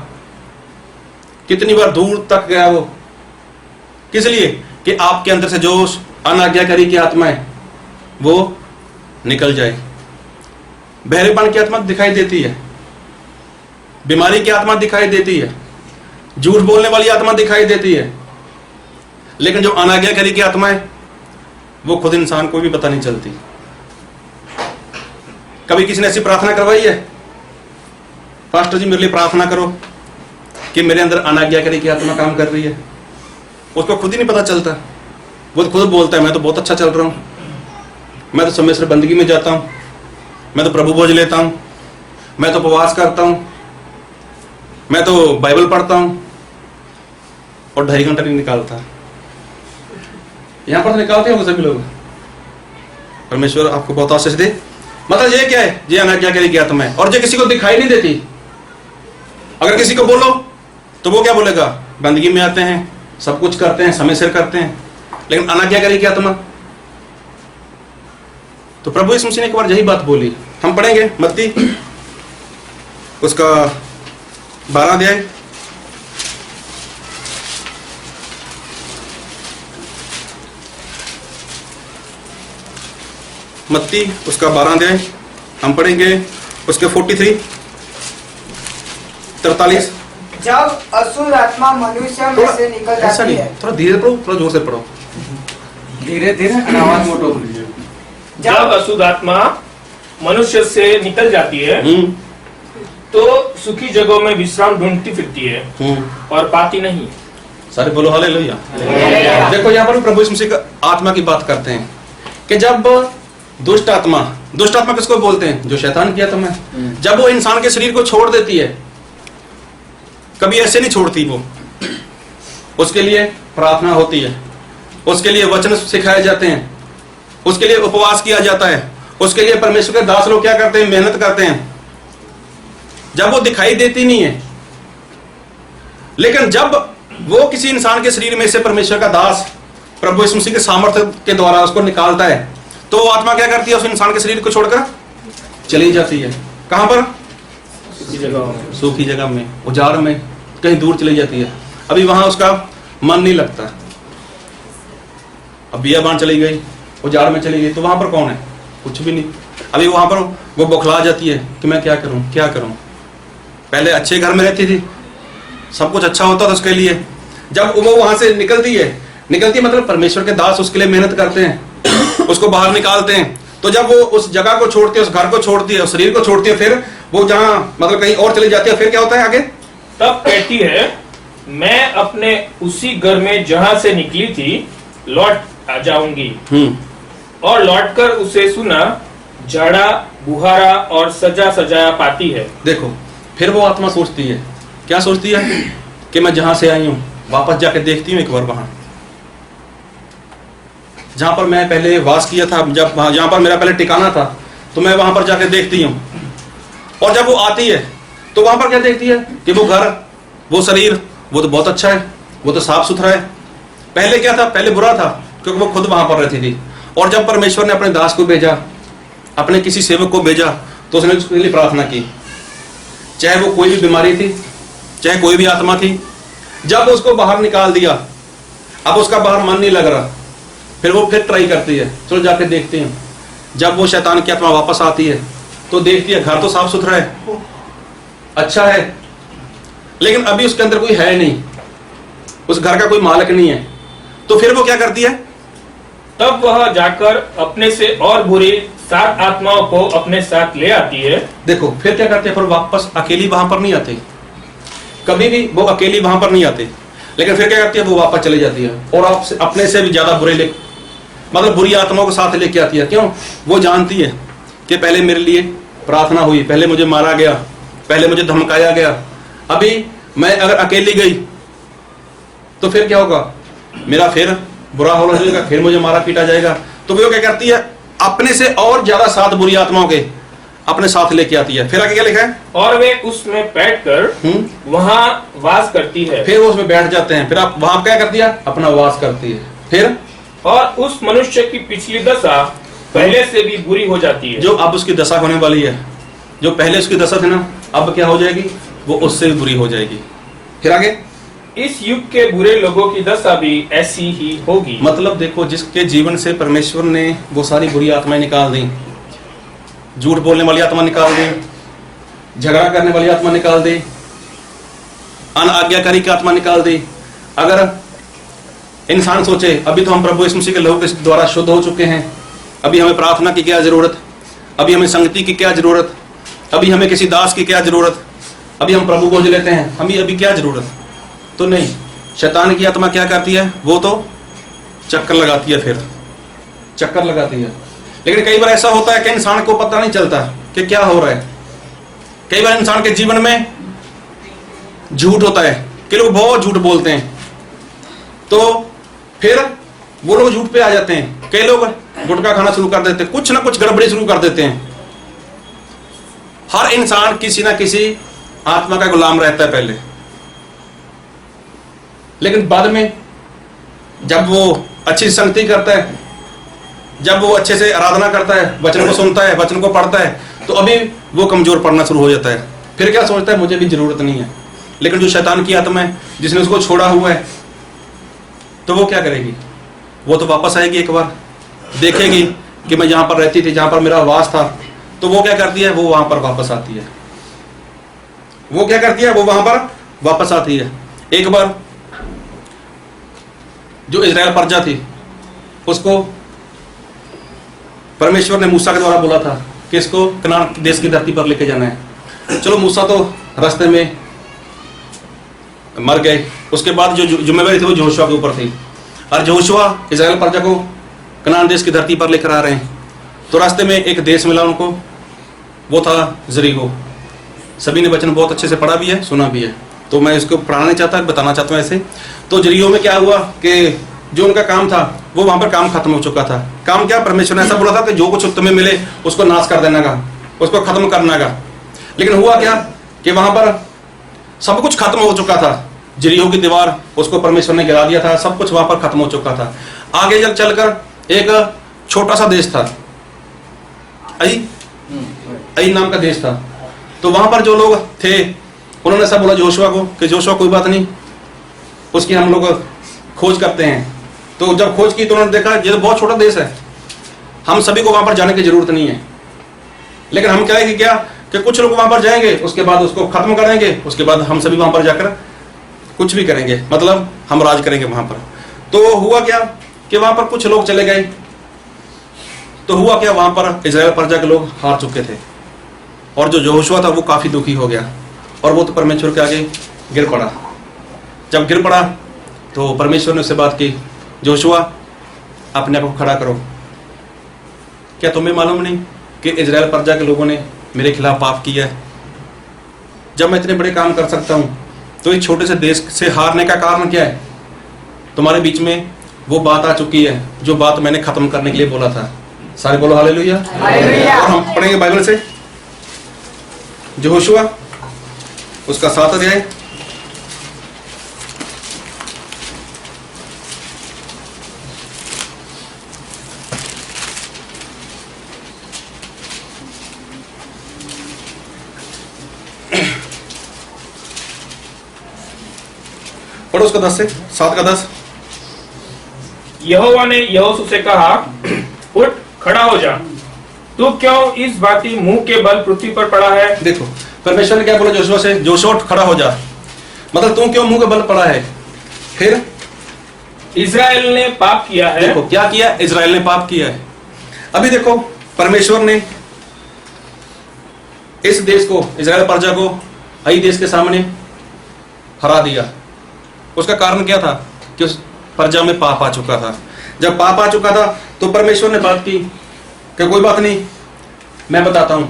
कितनी बार दूर तक गया वो। किस लिए? कि आपके अंदर से जो अनाज्ञाकारी की आत्मा है वो निकल जाए। बहरेपन की आत्मा दिखाई देती है, बीमारी की आत्मा दिखाई देती है, झूठ बोलने वाली आत्मा दिखाई देती है, लेकिन जो अनाज्ञाकारी की आत्मा है वो खुद इंसान को भी पता नहीं चलती। कभी किसी ने ऐसी प्रार्थना करवाई है, पास्टर जी मेरे लिए प्रार्थना करो कि मेरे अंदर अनाज्ञाकारी की आत्मा काम कर रही है? उसको खुद ही नहीं पता चलता। वो खुद बोलता है मैं तो बहुत अच्छा चल रहा हूँ, मैं तो समय से बंदगी में जाता हूँ, मैं तो प्रभु भोज लेता हूँ, मैं तो उपवास करता हूँ, मैं तो बाइबल पढ़ता हूँ, और 2.5 घंटा नहीं निकालता। यहाँ पर तो निकालते होंगे सभी लोग। परमेश्वर आपको बहुत आशीष दे। मतलब ये क्या है? ये अनाज्ञाकारी की आत्मा है, और जो किसी को दिखाई नहीं देती। अगर किसी को बोलो तो वो क्या बोलेगा? बंदगी में आते हैं, सब कुछ करते हैं, समय सिर करते हैं, लेकिन अनाज्ञाकारी की आत्मा। तो प्रभु यीशु मसीह ने एक बार यही बात बोली। हम पढ़ेंगे मत्ती उसका 12 अध्याय, मत्ती उसका 12 अध्याय हम पढ़ेंगे उसके 43 जब असुर आत्मा मनुष्य में से निकल ऐसा जाती नहीं, है। थोड़ा धीरे पढ़ो, थोड़ा जोर से पढ़ो। धीरे धीरे आवाज मोटो। जब अशुद्ध आत्मा मनुष्य से निकल जाती है तो सुखी जगहों में विश्राम ढूंढती फिरती है और पाती नहीं। सारे बोलो हालेलुया। देखो यहाँ पर प्रभु यीशु मसीह का आत्मा की बात करते हैं कि जब दुष्ट आत्मा किसको बोलते हैं? जो शैतान की आत्मा है। जब वो इंसान के शरीर को छोड़ देती है, कभी ऐसे नहीं छोड़ती वो, उसके लिए प्रार्थना होती है, उसके लिए वचन सिखाए जाते हैं, उसके लिए उपवास किया जाता है, उसके लिए परमेश्वर के दास लोग क्या करते हैं? मेहनत करते हैं। जब वो दिखाई देती नहीं है, लेकिन जब वो किसी इंसान के शरीर में से परमेश्वर का दास प्रभु यीशु मसीह के सामर्थ्य के द्वारा उसको निकालता है, तो वो आत्मा क्या करती है? उस इंसान के शरीर को छोड़कर चली जाती है। कहां पर? सूखी जगह में, उजाड़ में, कहीं दूर चली जाती है। अभी वहां उसका मन नहीं लगता। अब बियाबान चली गई, उजाड़ में चली गई, तो वहां पर कौन है? कुछ भी नहीं। अभी वहां पर वो बौखला जाती है कि मैं क्या करूं। पहले अच्छे घर में रहती थी, सब कुछ अच्छा होता था उसके लिए। जब वो वहां से निकलती मतलब परमेश्वर के दास उसके लिए मेहनत करते हैं, उसको बाहर निकालते हैं। तो जब वो उस जगह को छोड़ती है, उस घर को छोड़ती है, उस शरीर को छोड़ती है, फिर वो जहां मतलब कहीं और चली जाती है, फिर क्या होता है आगे? तब कहती है मैं अपने उसी घर में जहां से निकली थी लौट आ जाऊंगी। और लौटकर उसे सुना जड़ा बुहारा और सजा सजाया पाती है। देखो, फिर वो आत्मा सोचती है, क्या सोचती है? कि मैं जहां से आई हूं वापस जाके देखती हूं एक बार, वहां जहां पर मैं पहले वास किया था, जहां पर मेरा पहले ठिकाना था, तो मैं वहां पर जाके देखती हूं। और जब वो आती है तो वहां पर क्या देखती है? कि वो घर, वो शरीर, वो तो बहुत अच्छा है, वो तो साफ सुथरा है। पहले क्या था? पहले बुरा था, क्योंकि वो खुद वहां पर रहती थी। और जब परमेश्वर ने अपने दास को भेजा, अपने किसी सेवक को भेजा, तो उसने उसके लिए प्रार्थना की, चाहे वो कोई भी बीमारी थी, चाहे कोई भी आत्मा थी। जब उसको बाहर निकाल दिया, अब उसका बाहर मन नहीं लग रहा, फिर वो फिर ट्राई करती है, चलो जाके देखते हैं। जब वो शैतान की आत्मा वापस आती है तो देखती है घर तो साफ सुथरा है, अच्छा है, लेकिन अभी उसके अंदर कोई है नहीं, उस घर का कोई मालिक नहीं है। तो फिर वो क्या करती है? तब वह जाकर अपने से और बुरी 7 आत्माओं को अपने साथ ले आती है। देखो फिर क्या करते हैं? फिर वापस अकेली वहां पर नहीं आती, कभी भी वो अकेली वहां पर नहीं आती, लेकिन फिर क्या करती है? वो वापस चली जाती है और आपसे अपने से भी ज्यादा मतलब बुरी आत्माओं को साथ लेके आती है। क्यों? वो जानती है कि पहले मेरे लिए प्रार्थना हुई, पहले मुझे मारा गया, पहले मुझे धमकाया गया, अभी मैं अगर अकेली गई तो फिर क्या होगा? मेरा फिर बुरा हो जाएगा, फिर मुझे मारा पीटा जाएगा। तो वो क्या करती है? अपने से और ज्यादा 7 बुरी आत्माओं के अपने साथ लेके आती है। फिर आगे क्या लिखा है? और वे उसमें बैठकर वहां वास करती है। फिर वो उसमें बैठ जाते हैं, फिर आप वहां क्या करती है? अपना वास करती है। फिर और उस मनुष्य की पिछली दशा पहले से भी बुरी हो जाती है। जो अब उसकी दशा होने वाली है, जो पहले उसकी दशा थी ना, अब क्या हो जाएगी? वो उससे भी बुरी हो जाएगी। फिर आगे, इस युग के बुरे लोगों की दशा भी ऐसी ही होगी। मतलब देखो, जिसके जीवन से परमेश्वर ने वो सारी बुरी आत्माएं निकाल दी, झूठ बोलने वाली आत्मा निकाल दी, झगड़ा करने वाली आत्मा निकाल दी, अनाज्ञाकारी की आत्मा निकाल दी। अगर इंसान सोचे अभी तो हम प्रभु यीशु मसीह के लहू के द्वारा शुद्ध हो चुके हैं, अभी हमें प्रार्थना की क्या जरूरत, अभी हमें संगति की क्या जरूरत, अभी हमें किसी दास की क्या जरूरत, अभी हम प्रभु को लेते हैं, हमें अभी क्या जरूरत? तो नहीं, शैतान की आत्मा क्या करती है? वो तो चक्कर लगाती है, फिर चक्कर लगाती है। लेकिन कई बार ऐसा होता है कि इंसान को पता नहीं चलता कि क्या हो रहा है। कई बार इंसान के जीवन में झूठ होता है कि लोग बहुत झूठ बोलते हैं, तो फिर वो लोग झूठ पे आ जाते हैं। कई लोग गुटखा खाना शुरू कर देते हैं, कुछ ना कुछ गड़बड़ी शुरू कर देते हैं। हर इंसान किसी ना किसी आत्मा का गुलाम रहता है पहले, लेकिन बाद में जब वो अच्छी संगति करता है, जब वो अच्छे से आराधना करता है, वचन को सुनता है, वचन को पढ़ता है, तो अभी वो कमजोर पड़ना शुरू हो जाता है। फिर क्या सोचता है? मुझे भी जरूरत नहीं है। लेकिन जो शैतान की आत्मा है, जिसने उसको छोड़ा हुआ है, तो वो क्या करेगी? वो तो वापस आएगी, एक बार देखेगी कि मैं जहां पर रहती थी, जहां पर मेरा वास था, तो वो क्या करती है? वो वहां पर वापस आती है। वो क्या करती है? वो वहां पर वापस आती है। एक बार जो इजराइल प्रजा थी, उसको परमेश्वर ने मूसा के द्वारा बोला था कि इसको कनान देश की धरती पर लेके जाना है। चलो मूसा तो रास्ते में मर गए, उसके बाद जो जिम्मेवारी थी वो यहोशुआ के ऊपर थी, और यहोशुआ इस्राएल प्रजा को कनान देश की धरती पर लेकर आ रहे हैं। तो रास्ते में एक देश मिला उनको, वो था यरीहो। सभी ने वचन बहुत अच्छे से पढ़ा भी है, सुना भी है, तो मैं इसको पढ़ाना नहीं चाहता, बताना चाहता हूँ ऐसे। तो यरीहो में क्या हुआ कि जो उनका काम था वो वहां पर काम खत्म हो चुका था। काम क्या, परमेश्वर ने ऐसा बोला था कि जो कुछ तुम्हें मिले उसको नाश कर देना का, उसको खत्म करना का। लेकिन हुआ क्या कि वहां पर सब कुछ खत्म हो चुका था। यरीहो की दीवार उसको परमेश्वर ने गिरा दिया था, सब कुछ वहां पर खत्म हो चुका था। आगे जब चलकर एक छोटा सा देश था, आई नाम का देश था। तो वहां पर जो लोग थे उन्होंने सब बोला यहोशुआ को कि यहोशुआ कोई बात नहीं, उसकी हम लोग खोज करते हैं। तो जब खोज की तो उन्होंने देखा ये तो बहुत छोटा देश है, हम सभी को वहां पर जाने की जरूरत नहीं है, लेकिन हम क्या है कि कुछ लोग वहां पर जाएंगे, उसके बाद उसको खत्म करेंगे, उसके बाद हम सभी वहां पर जाकर कुछ भी करेंगे, मतलब हम राज करेंगे वहां पर। तो हुआ क्या कि वहां पर कुछ लोग चले गए। तो हुआ क्या, वहां पर इस्राएल प्रजा के लोग हार चुके थे, और जो यहोशुआ था वो काफी दुखी हो गया, और वो तो परमेश्वर के आगे गिर पड़ा। जब गिर पड़ा तो परमेश्वर ने उससे बात की, यहोशुआ अपने आप को खड़ा करो। क्या तुम्हें मालूम नहीं कि इस्राएल प्रजा के लोगों ने मेरे खिलाफ पाप किया है? जब मैं इतने बड़े काम कर सकता हूं तो इस छोटे से देश से हारने का कारण क्या है? तुम्हारे बीच में वो बात आ चुकी है जो बात मैंने खत्म करने के लिए बोला था। सारे बोलो हालेलुया। और हम पढ़ेंगे बाइबल से यहोशुआ उसका 7 अध्याय। पढ़ो उसका 10 से 7 का 10। यहोवा ने यहोशू से कहा, उठ खड़ा हो जा, तू क्यों इस भांति मुंह के बल पृथ्वी पर पड़ा है? देखो परमेश्वर ने क्या बोला यहोशुआ से, यहोशुआ उठ खड़ा हो जा, मतलब तू क्यों मुंह के बल पड़ा है? फिर इस्राएल ने पाप किया है। देखो क्या किया, इस्राएल ने पाप किया है। अभी देखो परमेश्वर ने इस देश को, इस्राएल प्रजा को आई देश के सामने हरा दिया। उसका कारण क्या था कि उस प्रजा में पाप आ चुका था। जब पाप आ चुका था तो परमेश्वर ने बात की कि कोई बात नहीं, मैं बताता हूं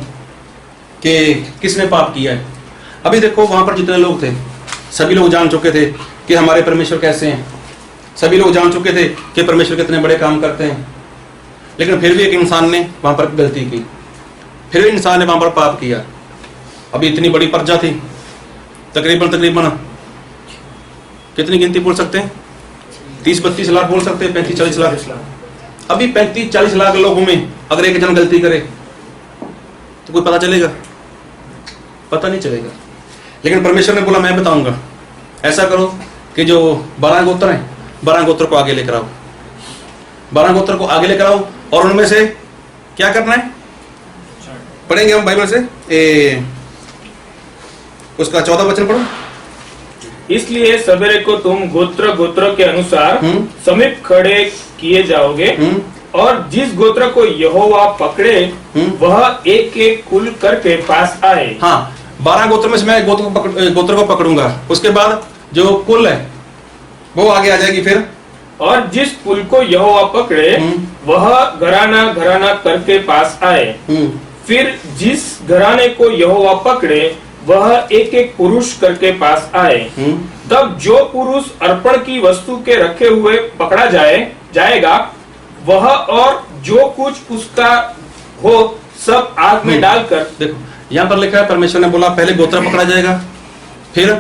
कि किसने पाप किया है। अभी देखो वहां पर जितने लोग थे सभी लोग जान चुके थे कि हमारे परमेश्वर कैसे हैं, सभी लोग जान चुके थे कि परमेश्वर कितने बड़े काम करते हैं। लेकिन फिर भी एक इंसान ने वहां पर गलती की, फिर भी इंसान ने वहां पर पाप किया। अभी इतनी बड़ी प्रजा थी, तकरीबन कितनी गिनती बोल सकते हैं? 30-32 लाख बोल सकते हैं, 35-40 लाख। अभी 35-40 लाख लोगों में अगर एक जन गलती करे तो कोई पता चलेगा? पता नहीं चलेगा। लेकिन परमेश्वर ने बोला मैं बताऊंगा, ऐसा करो कि जो 12 गोत्र हैं 12 गोत्र को आगे लेकर आओ, 12 गोत्र को आगे लेकर आओ, और उनमें से क्या करना है पढ़ेंगे हम बाइबल से। उसका 14 वचन पढ़ो। इसलिए सवेरे को तुम गोत्र गोत्र के अनुसार समीप खड़े किए जाओगे, और जिस गोत्र को यहोवा पकड़े वह एक एक कुल करके पास आए। हाँ, 12 गोत्र में से मैं गोत्र को पकड़ूंगा, उसके बाद जो कुल है वो आगे आ जाएगी। फिर और जिस कुल को यहोवा पकड़े वह घराना घराना करके पास आए। फिर जिस घराने को यहोवा पकड़े वह एक एक पुरुष करके पास आए। तब जो पुरुष अर्पण की वस्तु के रखे हुए पकड़ा जाएगा वह और जो कुछ उसका हो सब आग में डालकर। देखो यहाँ पर लिखा है, परमेश्वर ने बोला पहले गोत्र पकड़ा जाएगा, फिर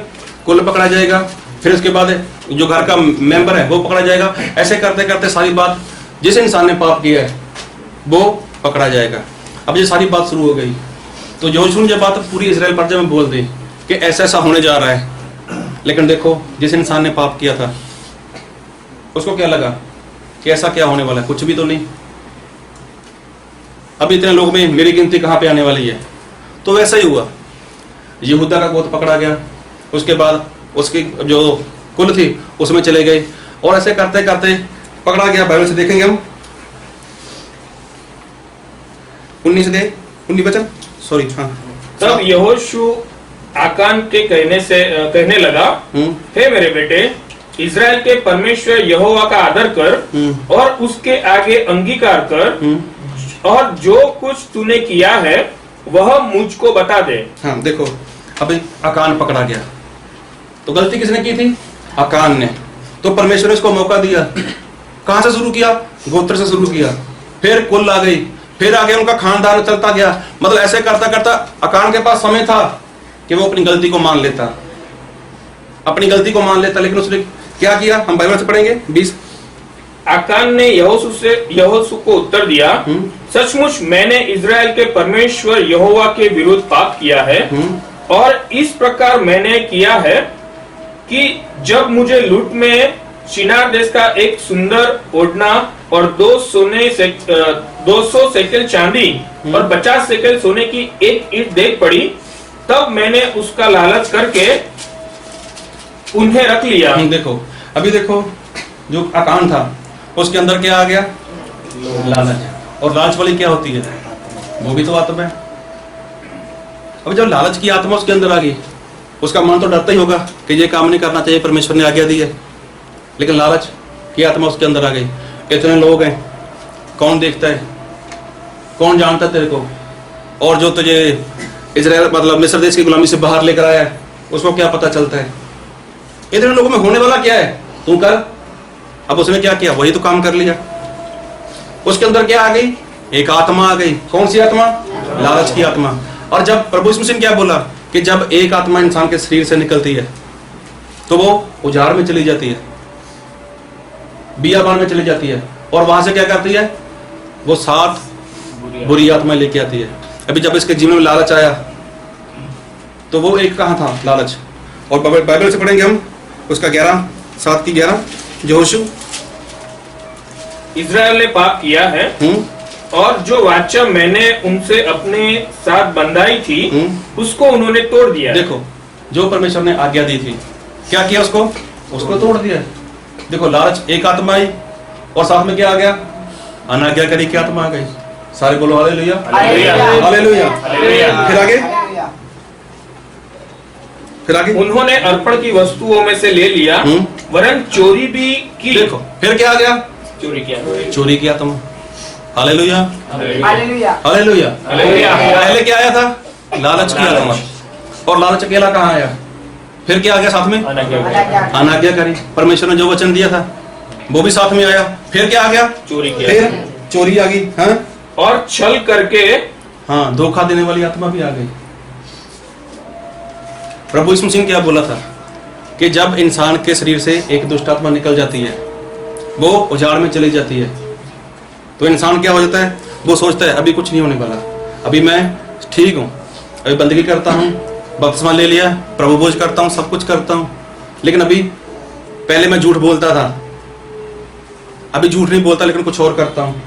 कुल पकड़ा जाएगा, फिर उसके बाद जो घर का मेंबर है वो पकड़ा जाएगा। ऐसे करते करते सारी बात, जिस इंसान ने पाप किया है वो पकड़ा जाएगा। अब ये सारी बात शुरू हो गई तो यहोशू ने जब बात पूरी इस्राएल प्रजा में बोल दी कि ऐसा ऐसा होने जा रहा है। लेकिन देखो जिस इंसान ने पाप किया था उसको क्या लगा कि ऐसा क्या होने वाला है, कुछ भी तो नहीं, अभी इतने लोग में मेरी गिनती कहाँ पे आने वाली है। तो वैसा ही हुआ, यहूदा का गोत्र पकड़ा गया, उसके बाद उसकी जो कुल थी उसमें चले गए, और ऐसे करते करते पकड़ा गया। बाइबल से देखेंगे हम 19 वचन, सॉरी, हाँ। तब यहोशू आकान के कहने लगा, हे मेरे बेटे, इज़राइल के परमेश्वर यहोवा का आदर कर और उसके आगे अंगीकार कर, और जो कुछ तूने किया है वह मुझको बता दे। हाँ देखो, अभी आकान पकड़ा गया, तो गलती किसने की थी? आकान ने। तो परमेश्वर ने उसको मौका दिया। कहां से शुरू किया? गोत्र से शुरू किया, फिर कुल आ गई, फिर आगे उनका खानदान चलता गया। मतलब ऐसे करता करता आकान के पास समय था कि वो अपनी गलती को मान लेता, लेकिन उसने क्या किया? हम बाइबल से पढ़ेंगे 20। आकान ने यहोशू को उत्तर दिया, सचमुच मैंने इज़राइल के परमेश्वर यहोवा के विरुद्ध पाप किया है, और इस प्रकार मैंने किया है कि जब मुझे लूट में शिनार देश का एक सुंदर ओढ़ना और 200 शेकेल चांदी और 50 शेकेल सोने की एक ईंट देख पड़ी, तब मैंने उसका लालच करके उन्हें रख लिया। देखो, अभी देखो, जो आकान था उसके अंदर क्या आ गया? लालच। और लालच वाली क्या होती है? वो भी तो आत्मा है। अब जब लालच की आत्मा उसके अंदर आ गई, उसका मन तो डरता ही होगा कि ये काम नहीं करना चाहिए, परमेश्वर ने आज्ञा दी है, लेकिन लालच की आत्मा उसके अंदर आ गई। इतने लोग हैं, कौन देखता है, कौन जानता है तेरे को? और जो तुझे इजराइल मतलब मिस्र देश की गुलामी से बाहर लेकर आया है, उसको क्या पता चलता है? इतने लोगों में होने वाला क्या है? तू कर। अब उसने क्या किया? वही तो काम कर लिया। उसके अंदर क्या आ गई? एक आत्मा आ गई। कौन सी आत्मा? लालच की आत्मा। और जब प्रभु यीशु मसीह ने क्या बोला कि जब एक आत्मा इंसान के शरीर से निकलती है तो वो उजाड़ में चली जाती है, बियाबान में चली जाती है, और वहां से क्या करती है? वो 7 बुरी आत्मा लेके आती है। अभी जब इसके जीवन में लालच आया तो वो एक कहां था? लालच। और बाइबल से पढ़ेंगे हम उसका 7:11, यहोशू, इज़राइल ने पाप किया है और जो वाचा मैंने उनसे अपने साथ बंधाई थी उसको उन्होंने तोड़ दिया। देखो, जो परमेश्वर ने आज्ञा दी थी, क्या किया? उसको तोड़ दिया। देखो, लालच एक आत्मा आई, और साथ में क्या आ गया? अनाज्ञाकारी की आत्मा आ गई। सारे बोलो हालेलुया, हालेलुया। फिर आगे उन्होंने अर्पण की वस्तुओं में से ले लिया, वरन चोरी भी की। देखो, फिर क्या आ गया? चोरी की आत्मा। Hallelujah, hallelujah, hallelujah. पहले क्या आया था? लालच की आत्मा। और लालच अकेला कहाँ आया? फिर क्या आ गया साथ में? अनाज्ञाकारी। परमेश्वर ने जो वचन दिया था वो भी साथ में आया। फिर क्या आ गया? फिर चोरी आ गई। हाँ, और छल करके, हाँ, धोखा देने वाली आत्मा भी आ गई। प्रभु यीशु मसीह ने क्या बोला था कि जब इंसान के शरीर से एक दुष्ट आत्मा निकल जाती है, वो उजाड़ में चली जाती है, तो इंसान क्या हो जाता है? वो सोचता है अभी कुछ नहीं होने वाला, अभी मैं ठीक हूँ, अभी बंदगी करता हूँ, बपतिस्मा ले लिया, प्रभु भोज करता हूँ, सब कुछ करता हूँ, लेकिन अभी पहले मैं झूठ बोलता था, अभी झूठ नहीं बोलता लेकिन कुछ और करता हूँ,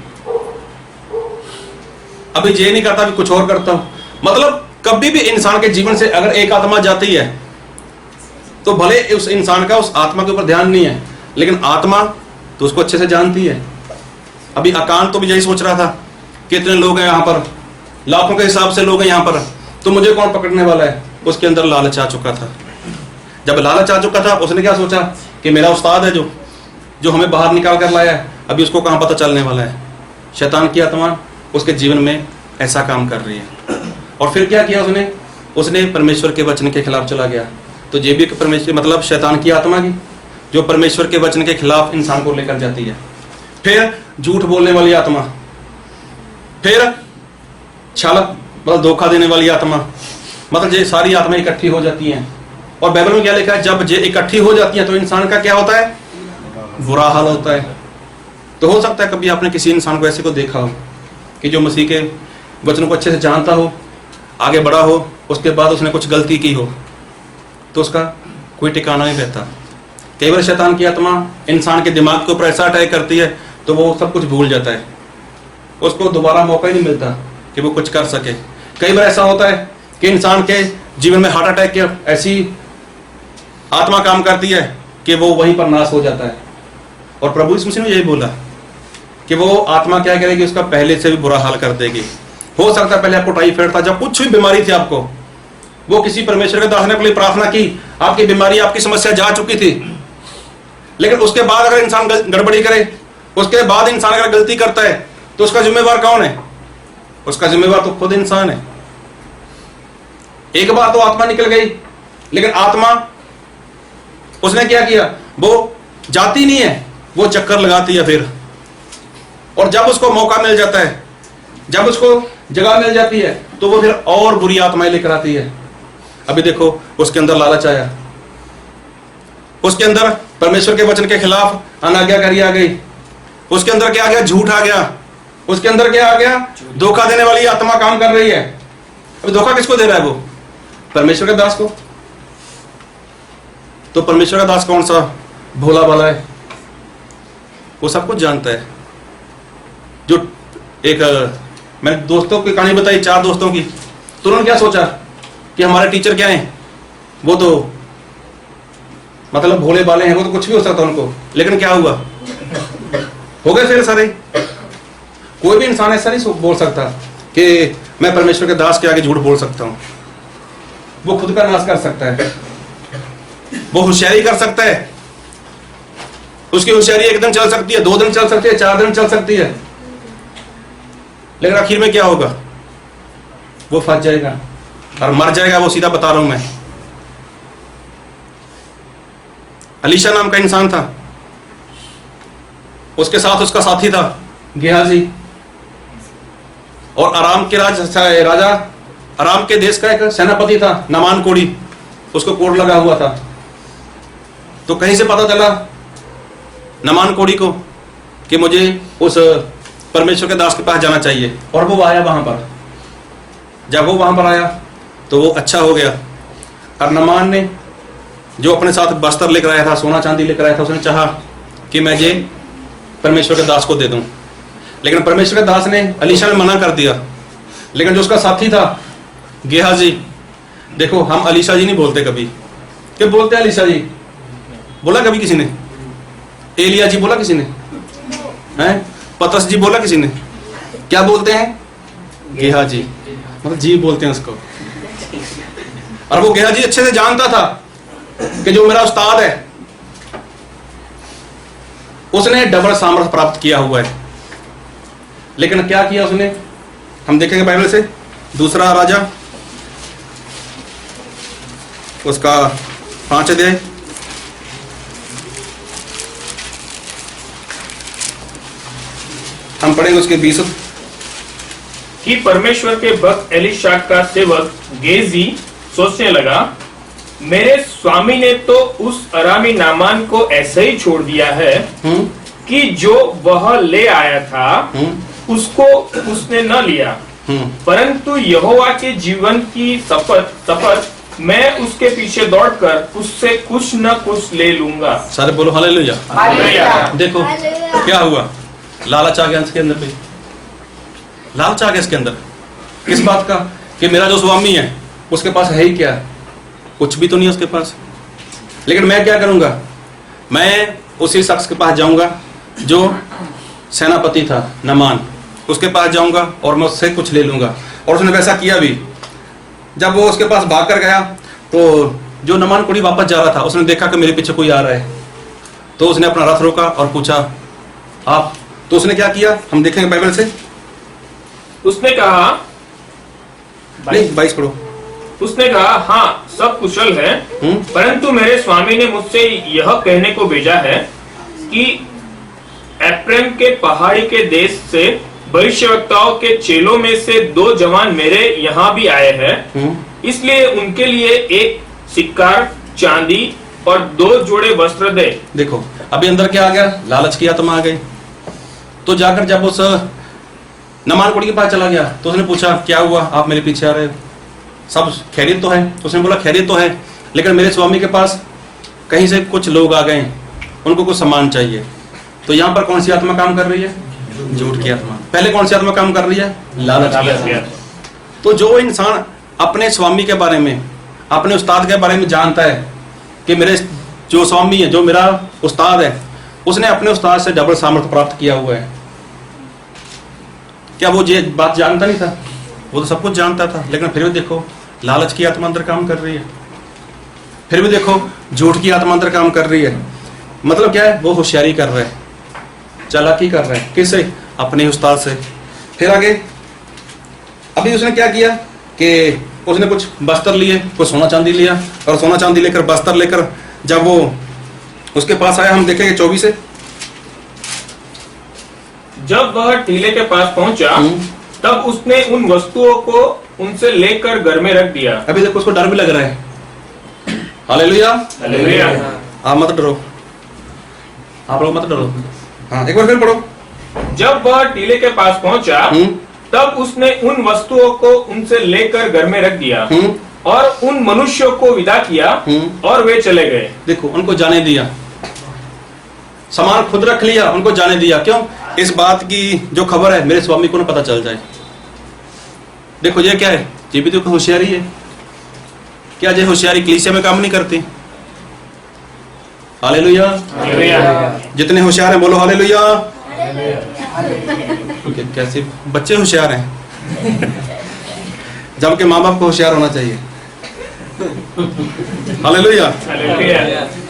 अभी ये नहीं करता, अभी कुछ और करता हूँ। मतलब कभी भी इंसान के जीवन से अगर एक आत्मा जाती है तो भले उस इंसान का उस आत्मा के ऊपर ध्यान नहीं है, लेकिन आत्मा तो उसको अच्छे से जानती है। अभी आकान तो भी यही सोच रहा था कि इतने लोग हैं यहाँ पर, लाखों के हिसाब से लोग हैं यहाँ पर, तो मुझे कौन पकड़ने वाला है? उसके अंदर लालच आ चुका था। जब लालच आ चुका था, उसने क्या सोचा कि मेरा उस्ताद है जो हमें बाहर निकाल कर लाया है, अभी उसको कहाँ पता चलने वाला है? शैतान की आत्मा उसके जीवन में ऐसा काम कर रही है। और फिर क्या किया उसने परमेश्वर के वचन के खिलाफ चला गया। तो ये भी परमेश्वर मतलब शैतान की आत्मा की जो परमेश्वर के वचन के खिलाफ इंसान को लेकर जाती है। फिर झूठ बोलने वाली आत्मा, फिर छल मतलब धोखा देने वाली आत्मा, मतलब ये सारी आत्मा इकट्ठी हो जाती हैं। और बाइबल में क्या लिखा है? जब ये इकट्ठी हो जाती हैं तो इंसान का क्या होता है? बुरा हाल होता है। तो हो सकता है कभी आपने किसी इंसान को ऐसे को देखा हो कि जो मसीह के वचन को अच्छे से जानता हो, आगे बढ़ा हो, उसके बाद उसने कुछ गलती की हो, तो उसका कोई ठिकाना नहीं रहता। कई बार शैतान की आत्मा इंसान के दिमाग के ऊपर ऐसा अटैक करती है तो वो सब कुछ भूल जाता है, उसको दोबारा मौका ही नहीं मिलता कि वो कुछ कर सके। कई बार ऐसा होता है कि इंसान के जीवन में हार्ट अटैक की ऐसी आत्मा काम करती है कि वो वहीं पर नाश हो जाता है। और प्रभु यीशु मसीह ने यही बोला कि वो आत्मा क्या करेगी? उसका पहले से भी बुरा हाल कर देगी। हो सकता है पहले आपको टाइफाइड था, जब कुछ भी बीमारी थी आपको, वो किसी परमेश्वर के दास ने के लिए प्रार्थना की, आपकी बीमारी, आपकी समस्या जा चुकी थी। लेकिन उसके बाद अगर इंसान गड़बड़ी करे, उसके बाद इंसान अगर गलती करता है, तो उसका जिम्मेवार कौन है? उसका जिम्मेवार तो खुद इंसान है। एक बार तो आत्मा निकल गई, लेकिन आत्मा उसने क्या किया? वो जाती नहीं है, वो चक्कर लगाती है फिर। और जब उसको मौका मिल जाता है, जब उसको जगह मिल जाती है, तो वो फिर और बुरी आत्माएं लेकर आती है। अभी देखो, उसके अंदर लालच आया, उसके अंदर परमेश्वर के वचन के खिलाफ अनाज्ञाकारी आ गई, उसके अंदर क्या आ गया? झूठ आ गया, उसके अंदर क्या आ गया? धोखा देने वाली आत्मा काम कर रही है। अभी धोखा किसको दे रहा है? वो परमेश्वर के दास को। तो परमेश्वर का दास कौन सा भोला भाला है? वो सब कुछ जानता है। जो एक मैंने दोस्तों की कहानी बताई, 4 दोस्तों की, तो उन्होंने क्या सोचा कि हमारे टीचर क्या हैं, वो तो मतलब भोले भाले हैं, वो तो कुछ भी हो सकता उनको। लेकिन क्या हुआ? हो गए फिर सारे। कोई भी इंसान ऐसा नहीं बोल सकता कि मैं परमेश्वर के दास के आगे झूठ बोल सकता हूं। वो खुद का नाश कर सकता है, वो होशियारी कर सकता है, उसकी होशियारी 1 दिन चल सकती है, 2 दिन चल सकती है, 4 दिन चल सकती है, लेकिन आखिर में क्या होगा? वो फंस जाएगा और मर जाएगा। वो सीधा बता रहा हूं मैं। अलीशा नाम का इंसान था, उसके साथ उसका साथी था गेहाजी, और आराम के राजा आराम के देश का एक सेनापति था नामान कोड़ी, उसको कोड लगा हुआ था। तो कहीं से पता चला नामान कोड़ी को कि मुझे उस परमेश्वर के दास के पास जाना चाहिए, और वो आया वहां पर। जब वो वहां पर आया तो वो अच्छा हो गया। और नामान ने जो अपने साथ बस्तर लेकर आया था, सोना चांदी लेकर आया था, उसने चाहा कि मैं ये परमेश्वर के दास को दे दूं। लेकिन परमेश्वर के दास ने, अलीशा ने मना कर दिया। लेकिन जो उसका साथी था गेहाजी, देखो हम अलीशा जी नहीं बोलते कभी, क्या बोलते हैं अलीशा जी? बोला कभी किसी ने? एलिया जी बोला किसी ने? हैं? पतस जी बोला किसी ने? क्या बोलते हैं? गेहाजी, मतलब जी बोलते हैं उसको। और वो गेहाजी अच्छे से जानता था कि जो मेरा उस्ताद है उसने डबल सामर्थ्य प्राप्त किया हुआ है। लेकिन क्या किया उसने? हम देखेंगे बाइबल से, दूसरा राजा उसका 5 अध्याय, हम पढ़ेंगे उसके 20। कि परमेश्वर के भक्त एलीशा का सेवक गेजी सोचने लगा, मेरे स्वामी ने तो उस अरामी नामान को ऐसे ही छोड़ दिया है कि जो वह ले आया था उसको उसने न लिया, परंतु यहोवा के जीवन की शपथ मैं उसके पीछे दौड़कर उससे कुछ न कुछ ले लूंगा। सारे बोलो हालेलुया। देखो क्या हुआ? लालच आ गया इसके अंदर पे। लालच आ गया इसके अंदर किस बात का? कि मेरा जो स्वामी है उसके पास है ही क्या? कुछ भी तो नहीं उसके पास। लेकिन मैं क्या करूंगा? मैं उसी शख्स के पास जाऊंगा जो सेनापति था नामान, उसके पास जाऊंगा और मैं उससे कुछ ले लूंगा। और उसने वैसा किया भी। जब वो उसके पास भाग कर गया तो जो नामान कुड़ी वापस जा रहा था, उसने देखा कि मेरे पीछे कोई आ रहा है, तो उसने अपना रथ रोका और पूछा आप? तो उसने क्या किया? हम देखेंगे बाइबल से। उसने कहा, 22 पढ़ो। उसने कहा, हाँ सब कुशल है, परंतु मेरे स्वामी ने मुझसे यह कहने को भेजा है कि एफ्रेम के पहाड़ी के देश से भविष्यवक्ताओं के चेलों में से 2 जवान मेरे यहाँ भी आए हैं, इसलिए उनके लिए एक सिक्कार चांदी और 2 जोड़े वस्त्र दे। देखो अभी अंदर क्या आ गया? लालच की आत्मा आ गई। तो जाकर जब उस नमान कोड़ी के पास चला गया तो उसने पूछा क्या हुआ, आप मेरे पीछे आ रहे हो? सब खैरियत तो है? उसने बोला खैरियत तो है, लेकिन मेरे स्वामी के पास कहीं से कुछ लोग आ गए, उनको कुछ सामान चाहिए। तो यहाँ पर कौन सी आत्मा काम कर रही है? झूठ की आत्मा। पहले कौन सी आत्मा काम कर रही है? लालच की आत्मा। तो जो इंसान अपने स्वामी के बारे में, अपने उस्ताद के बारे में जानता है कि मेरे जो स्वामी है, जो मेरा उस्ताद है, उसने अपने उस्ताद से डबल सामर्थ्य प्राप्त किया हुआ है, क्या वो ये बात जानता नहीं था? वो तो सब कुछ जानता था, लेकिन फिर भी देखो लालच की आत्मा अंदर काम कर रही है, फिर भी देखो झूठ की आत्मा अंदर काम कर रही है। मतलब क्या है, वो होशियारी कर रहा है, चालाकी कर रहा है, किससे? अपने उस्ताद से। फिर आगे अभी उसने क्या किया कि उसने कुछ बस्तर लिए, कुछ सोना चांदी लिया, और सोना चांदी लेकर बस्तर लेकर जब वो उसके पास आया, हम देखेंगे 24 से। जब वह टीले के पास पहुंचा तब उसने उन वस्तुओं को उनसे लेकर घर में रख दिया। अभी देखो उसको डर भी लग रहा है। Hallelujah, hallelujah. आप मत डरो, आप लोग मत डरो। हाँ, एक बार फिर पढ़ो। जब वह टीले के पास पहुंचा तब उसने उन वस्तुओं को उनसे लेकर घर में रख दिया और उन मनुष्यों को विदा किया और वे चले गए। देखो उनको जाने दिया, सामान खुद रख लिया, उनको जाने दिया। क्यों? इस बात की जो खबर है मेरे स्वामी को ना पता चल जाए। देखो ये क्या है, ये भी तो होशियारी है। क्या ये होशियारी कलीसिया में काम नहीं करती? हालेलुया। जितने होशियार हैं बोलो हालेलुया। कैसे बच्चे होशियार हैं जबकि माँ बाप को होशियार होना चाहिए। Hallelujah,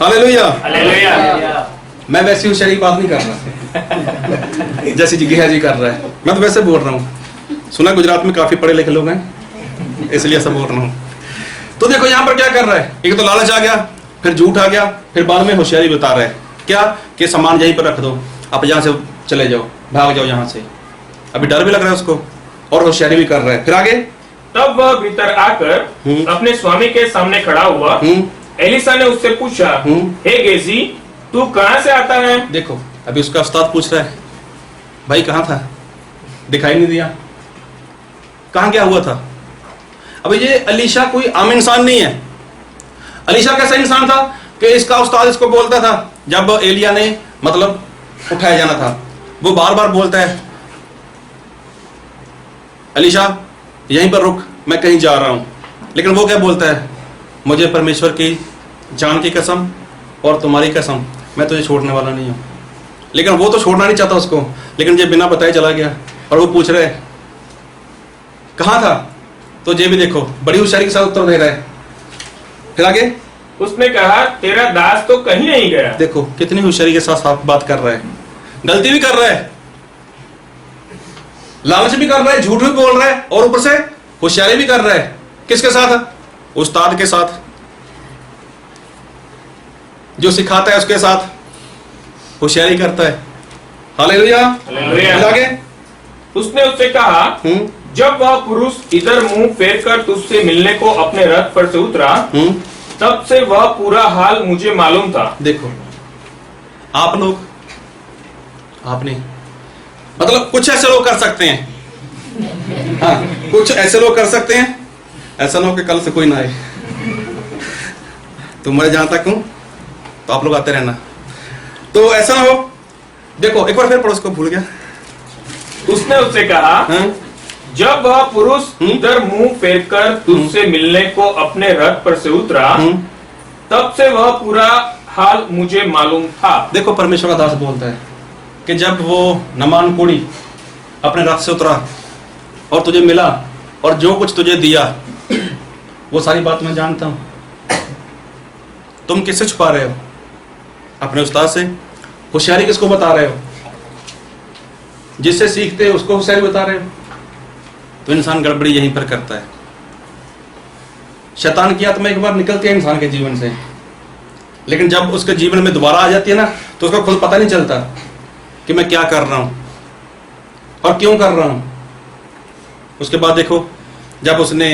hallelujah. मैं वैसी होशियारी की बात नहीं कर रहा जैसे जिज्ञा जी कर रहा है, मैं तो वैसे बोल रहा हूँ। सुना गुजरात में काफी पढ़े लिखे लोग हैं, इसलिए ऐसा बोल रहा हूँ। तो देखो यहाँ पर क्या कर रहा है, एक तो लालच आ गया, फिर झूठ आ गया, फिर बाद में होशियारी बता रहा है। क्या कि सामान यहीं पर रख दो, आप यहाँ से चले जाओ, भाग जाओ यहाँ से। अभी डर भी लग रहा है उसको और होशियारी भी कर रहा है। फिर आगे तब वह भीतर आकर अपने स्वामी के सामने खड़ा हुआ। एलिसा ने उससे पूछा, हे गेजी, तू कहाँ से आता है? देखो अभी उसका उस्ताद पूछ रहा है, भाई कहाँ था, दिखाई नहीं दिया, कहाँ क्या हुआ था। अभी ये अलीशा कोई आम इंसान नहीं है। अलीशा कैसा इंसान था कि इसका उस्ताद इसको बोलता था, जब एलिया ने मतलब उठाया जाना था, वो बार बार बोलता है, अलीशा यहीं पर रुक, मैं कहीं जा रहा हूं। लेकिन वो क्या बोलता है, मुझे परमेश्वर की जान की कसम और तुम्हारी कसम, मैं तुझे छोड़ने वाला नहीं हूं। लेकिन वो तो छोड़ना नहीं चाहता उसको, लेकिन ये बिना बताए चला गया। और वो पूछ रहे कहाँ था, तो ये भी देखो बड़ी होशियारी के साथ उत्तर दे रहा है। फिर आगे उसने कहा, तेरा दास तो कहीं नहीं गया। देखो कितनी होशियारी के साथ बात कर रहा है, गलती भी कर रहा है, लालच भी कर रहा है, झूठ भी बोल रहा है, और ऊपर से होशियारी भी कर रहा है। किसके साथ? उस्ताद के साथ, जो सिखाता है उसके साथ होशियारी करता है। Hallelujah, hallelujah. आगे उसने उससे कहा, जब वह पुरुष इधर मुंह फेर कर तुझसे मिलने को अपने रथ पर से उतरा, तब से वह पूरा हाल मुझे मालूम था। देखो आप लोग, आपने मतलब कुछ ऐसे लोग कर सकते हैं, हाँ कुछ ऐसे लोग कर सकते हैं, ऐसा ना हो कि कल से कोई ना आए। तो मैं जहां तक हूं तो आप लोग आते रहना, तो ऐसा ना हो। देखो एक बार फिर पड़ोस को भूल गया। उसने उससे कहा, जब वह पुरुष इधर मुंह फेर कर तुझसे मिलने को अपने रथ पर से उतरा, तब से वह पूरा हाल मुझे मालूम था। देखो परमेश्वर का दास बोलता है कि जब वो नमान कोड़ी अपने रथ से उतरा और तुझे मिला और जो कुछ तुझे दिया, वो सारी बात मैं जानता हूं। तुम किससे छुपा रहे हो? अपने उस्ताद से। होशियारी किसको बता रहे हो? जिससे सीखते हो उसको होशियारी बता रहे हो। तो इंसान गड़बड़ी यहीं पर करता है। शैतान की आत्मा एक बार निकलती है इंसान के जीवन से, लेकिन जब उसके जीवन में दोबारा आ जाती है ना, तो उसको खुद पता नहीं चलता कि मैं क्या कर रहा हूं और क्यों कर रहा हूं। उसके बाद देखो जब उसने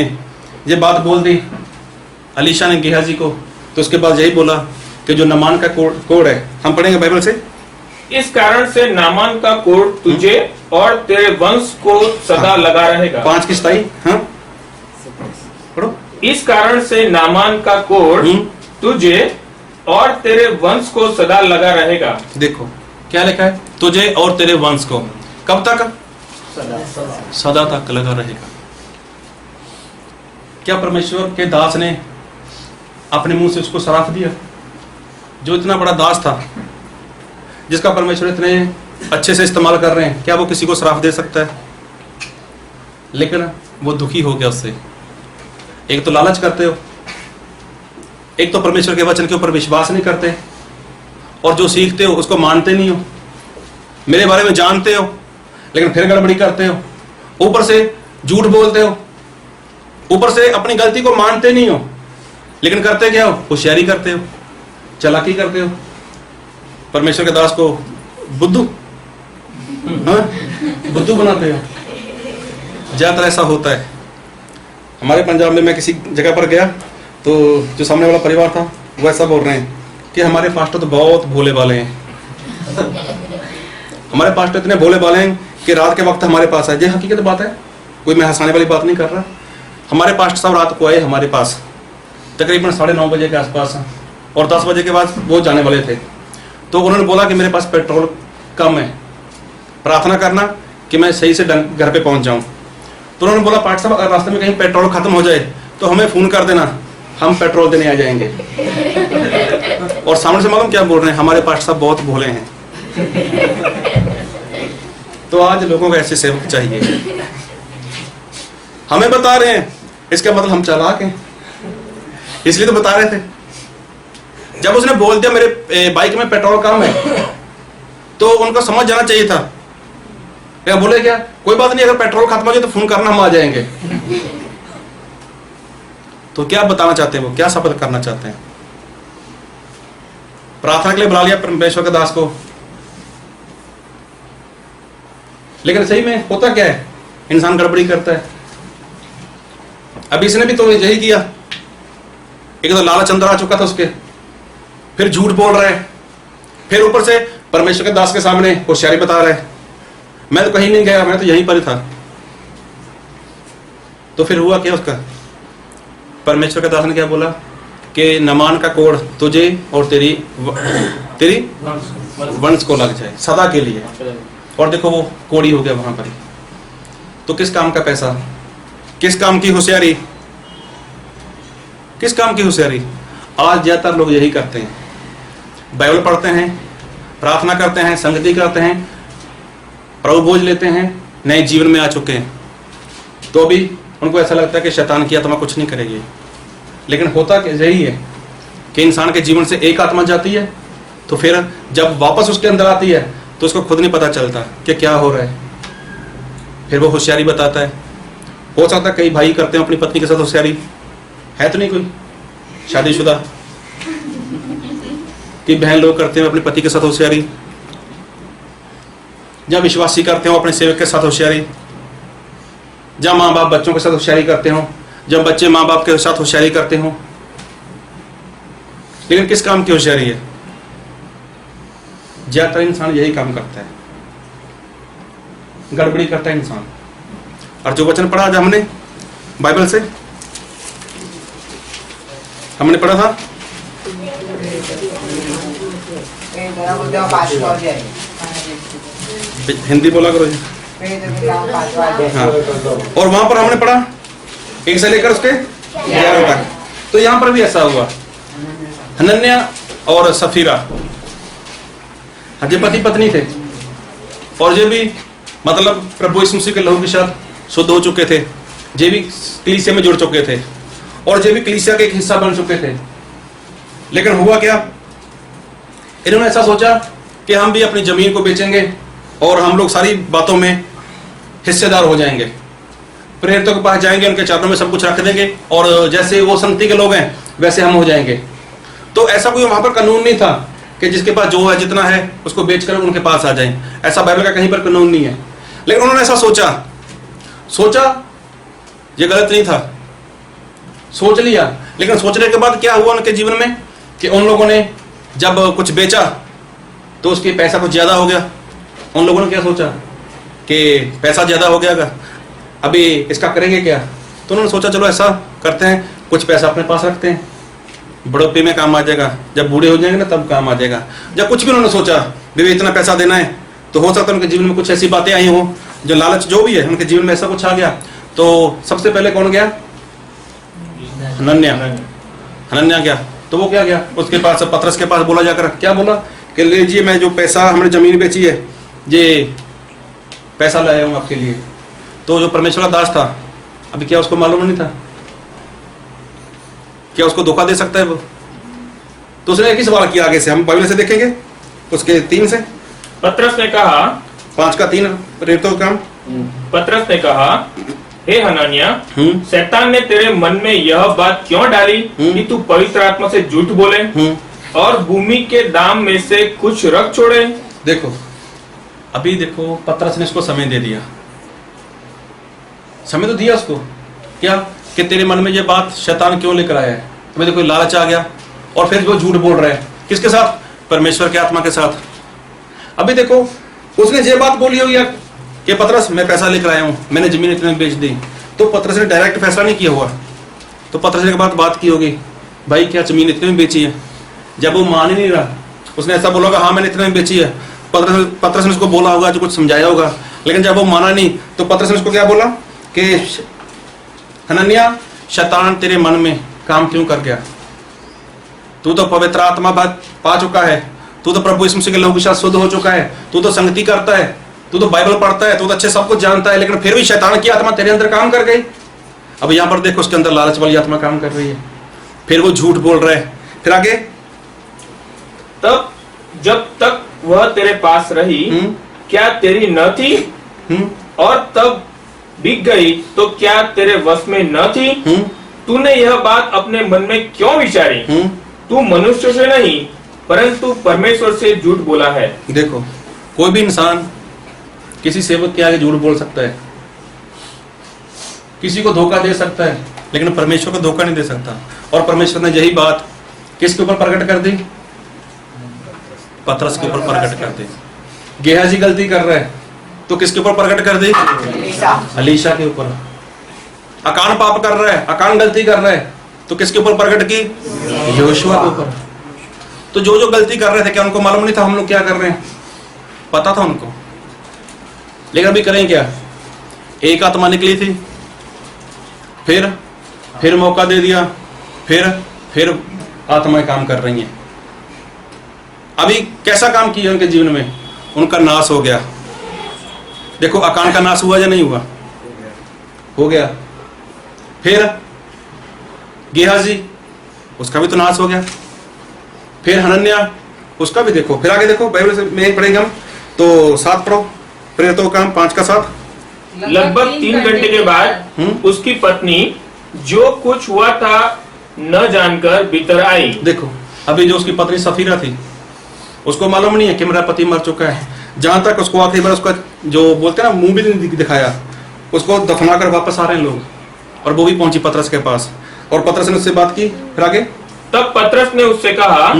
ये बात बोल दी अलीशा ने गेहाजी को, तो उसके बाद यही बोला कि जो नामान का कोड है, हम पढ़ेंगे बाइबल से, इस कारण से नामान का कोड तुझे और तेरे वंश को सदा लगा रहेगा। 5 की 27, हाँ पढ़ो। इस कारण से नामान का कोड तुझे और तेरे वंश को सदा लगा रहेगा। देखो क्या लिखा है, तुझे और तेरे वंश को। कब तक? सदा तक लगा रहेगा। क्या परमेश्वर के दास ने अपने मुंह से उसको श्राप दिया? जो इतना बड़ा दास था, जिसका परमेश्वर इतने अच्छे से इस्तेमाल कर रहे हैं, क्या वो किसी को श्राप दे सकता है? लेकिन वो दुखी हो गया उससे। एक तो लालच करते हो, एक तो परमेश्वर के वचन के ऊपर विश्वास नहीं करते, और जो सीखते हो उसको मानते नहीं हो। मेरे बारे में जानते हो लेकिन फिर गड़बड़ी करते हो, ऊपर से झूठ बोलते हो, ऊपर से अपनी गलती को मानते नहीं हो, लेकिन करते क्या हो? होशियारी करते हो, चालाकी करते हो, परमेश्वर के दास को बुद्धू बुद्धू बनाते हो। ज्यादातर ऐसा होता है। हमारे पंजाब में मैं किसी जगह पर गया तो जो सामने वाला परिवार था वो ऐसा बोल रहे हैं कि हमारे पास्टर तो बहुत भोले भाले हैं। हमारे पास्टर इतने भोले भाले हैं कि रात के वक्त हमारे पास आए। ये हकीकत बात है, कोई मैं हंसाने वाली बात नहीं कर रहा। हमारे पास्टर साहब रात को आए हमारे पास तकरीबन 9:30 बजे के आसपास, और 10 बजे के बाद वो जाने वाले थे। तो उन्होंने बोला कि मेरे पास पेट्रोल कम है, प्रार्थना करना कि मैं सही से घर पे पहुंच जाऊं। तो उन्होंने बोला पास्टर साहब अगर रास्ते में कहीं पेट्रोल खत्म हो जाए तो हमें फ़ोन कर देना, हम पेट्रोल देने आ जाएंगे। और सामने से मालूम क्या बोल रहे हैं? हमारे पास्टर साहब बहुत भोले हैं। तो आज लोगों को ऐसे सेवक चाहिए। हमें बता रहे हैं इसका मतलब हम चालाक हैं, इसलिए तो बता रहे थे। जब उसने बोल दिया मेरे बाइक में पेट्रोल कम है तो उनको समझ जाना चाहिए था। क्या बोले? क्या कोई बात नहीं, अगर पेट्रोल खत्म हो जाए तो फोन करना, हम आ जाएंगे। तो क्या बताना चाहते हैं वो? क्या शपथ करना चाहते हैं? प्रार्थना के लिए बुला लिया परमेश्वर के दास को, लेकिन सही में होता क्या है? इंसान गड़बड़ी करता है। अभी इसने भी तो यही किया। एक तो लालच अंदर आ चुका था उसके, फिर झूठ बोल रहा है, फिर ऊपर से परमेश्वर के दास के सामने होशियारी बता रहा है। मैं तो कहीं नहीं गया, मैं तो यहीं पर ही था। तो फिर हुआ क्या उसका? परमेश्वर के दास ने क्या बोला कि नमान का कोड़ तुझे और तेरी वंश को लग जाए सदा के लिए। और देखो वो कोड़ी हो गया वहां पर ही। तो किस काम का पैसा, किस काम की होशियारी, किस काम की होशियारी? आज ज्यादातर लोग यही करते हैं। बाइबल पढ़ते हैं, प्रार्थना करते हैं, संगति करते हैं, प्रभु बोझ लेते हैं, नए जीवन में आ चुके हैं, तो भी उनको ऐसा लगता है कि शैतान की आत्मा कुछ नहीं करेगी। लेकिन होता यही है कि इंसान के जीवन से एक आत्मा जाती है, तो फिर जब वापस उसके अंदर आती है तो उसको खुद नहीं पता चलता कि क्या हो रहा है। फिर वो होशियारी बताता है। हो सकता है कई भाई करते हैं अपनी पत्नी के साथ होशियारी, है तो नहीं कोई शादीशुदा कि बहन लोग करते हैं अपने पति के साथ होशियारी, जब विश्वासी करते हो अपने सेवक के साथ होशियारी, जब माँ बाप बच्चों के साथ होशियारी करते हो, जब बच्चे माँ बाप के साथ होशियारी करते हो। लेकिन किस काम की होशियारी है? ज्यादातर इंसान यही काम करता है, गड़बड़ी करता है इंसान। और जो वचन पढ़ा आज हमने बाइबल से, हमने पढ़ा था हिंदी बोला करो जी। हाँ, और वहां पर हमने पढ़ा 1 से लेकर उसके 11 तक। तो यहां पर भी ऐसा हुआ, हनन्या और सफीरा ये पति पत्नी थे, और ये भी मतलब प्रभु यीशु मसीह के लहू के साथ शुद्ध हो चुके थे। ये भी कलीसिया में जुड़ चुके थे, और ये भी कलीसिया का एक हिस्सा बन चुके थे। लेकिन हुआ क्या? इन्होंने ऐसा सोचा कि हम भी अपनी जमीन को बेचेंगे और हम लोग सारी बातों में हिस्सेदार हो जाएंगे, प्रेरितों के पास जाएंगे, उनके चरणों में सब कुछ रख देंगे, और जैसे वो संगति के लोग हैं वैसे हम हो जाएंगे। तो ऐसा कोई वहां पर कानून नहीं था कि जिसके पास जो है जितना है उसको बेचकर उनके पास आ जाए। ऐसा बाइबल का कहीं पर कानून नहीं है। लेकिन उन्होंने ऐसा सोचा, ये गलत नहीं था, सोच लिया। लेकिन सोचने के बाद क्या हुआ उनके जीवन में कि उन लोगों ने जब कुछ बेचा तो उसके पैसा कुछ ज्यादा हो गया। उन लोगों ने क्या सोचा कि पैसा ज्यादा हो गया, अभी इसका करेंगे क्या? तो उन्होंने सोचा चलो ऐसा करते हैं, कुछ पैसा अपने पास रखते हैं, बुढ़ापे में काम आ जाएगा, जब बूढ़े हो जाएंगे ना तब काम आ जाएगा। जब कुछ भी उन्होंने सोचा भी इतना पैसा देना है, तो हो सकता है उनके जीवन में कुछ ऐसी बातें आई हो, जो लालच जो भी है उनके जीवन में ऐसा कुछ आ गया। तो सबसे पहले कौन गया? हनन्या गया। तो वो क्या गया उसके पास, पतरस के पास बोला जाकर, क्या बोला कि लीजिए मैं जो पैसा हमने जमीन बेची है ये पैसा लाया हूँ आपके लिए। तो जो परमेश्वर का दास था, अभी क्या उसको मालूम नहीं था? क्या उसको धोखा दे सकता है वो? तो उसने एक ही सवाल किया आगे से, हम बाइबल से देखेंगे उसके 3 से। पतरस ने कहा 5 का 3 रेतो काम। पतरस ने कहा, हे हनन्याह, शैतान ने तेरे मन में यह बात क्यों डाली कि तू पवित्र आत्मा से झूठ बोले और भूमि के दाम में से कुछ रख छोड़े? देखो, अभी देखो, पतरस ने इसको समय दे दिया। समय तो दिया उसको, क्या कि तेरे मन में ये बात शैतान क्यों लेकर आया है? अभी देखो लालच आ गया और फिर वो झूठ बोल रहा है। किसके साथ? परमेश्वर के आत्मा के साथ। अभी देखो, उसने ये बात बोली होगी कि पतरस मैं पैसा लेकर आया हूँ, मैंने जमीन इतने में बेच दी, तो पतरस ने डायरेक्ट फैसला नहीं किया हुआ। तो पतरस ने के बाद बात की होगी, भाई क्या जमीन इतने में बेची है? जब वो मान ही नहीं रहा, उसने ऐसा बोला होगा, हाँ मैंने इतने में बेची है। पतरस ने उसको बोला होगा, जो कुछ समझाया होगा, लेकिन जब वो माना नहीं तो पतरस ने उसको क्या बोला कि हनन्याह, शैतान तेरे मन में काम क्यों कर गया? तू तो पवित्र आत्मा पा चुका है, तू तो प्रभु यीशु मसीह के लहू के साथ शुद्ध हो चुका है, तू तो संगति करता है, तू तो बाइबल पढ़ता है, तू तो अच्छे सब कुछ जानता है, लेकिन फिर भी शैतान की आत्मा तेरे अंदर काम कर गई। अब यहाँ पर देखो, उसके अंदर लालच वाली आत्मा काम कर रही है, फिर वो झूठ बोल रहा है। फिर आगे, तब जब तक वह तेरे पास रही क्या तेरी न थी? और तब बिक गई तो क्या तेरे वश में न थी? तूने यह बात अपने मन में क्यों विचारी? तू मनुष्य से नहीं परंतु परमेश्वर से झूठ बोला है। देखो, कोई भी इंसान किसी सेवक के आगे झूठ बोल सकता है, किसी को धोखा दे सकता है, लेकिन परमेश्वर को धोखा नहीं दे सकता। और परमेश्वर ने यही बात किसके ऊपर प्रकट कर दी? पतरस के ऊपर प्रकट कर दी। गेहाजी गलती कर रहा है तो किसके ऊपर प्रकट कर दी? अलीशा के ऊपर। अकान पाप कर रहा है, अकान गलती कर रहा है तो किसके ऊपर प्रकट की? यहोशुआ के ऊपर। तो जो जो गलती कर रहे थे, क्या उनको मालूम नहीं था हम लोग क्या कर रहे हैं? पता था उनको, लेकिन अभी करें क्या? एक आत्मा निकली थी, फिर मौका दे दिया, फिर आत्माएं काम कर रही हैं। अभी कैसा काम किया उनके जीवन में? उनका नाश हो गया। देखो, अकान का नाश हुआ या नहीं हुआ? हो गया। फिर गेहाजी, उसका भी तो नाश हो गया। फिर हनन्याह, उसका भी देखो। फिर आगे देखो, बाइबल से में पढ़ेंगे हम तो 7 पढ़ो, प्रेरितों का काम 5 का 7। लगभग 3 घंटे के बाद उसकी पत्नी जो कुछ हुआ था न जानकर भीतर आई। देखो, अभी जो उसकी पत्नी सफीरा थी, उसको मालूम नहीं है कि मेरा पति मर चुका है। जहां तक उसको आखिरी बार उसका जो बोलते हैं ना, मुंह भी नहीं दिखाया, उसको दफनाकर वापस आ रहे हैं लोग, और वो भी पहुंची पतरस के पास, और पतरस ने उससे बात की। फिर आगे, तब पतरस ने उससे कहा,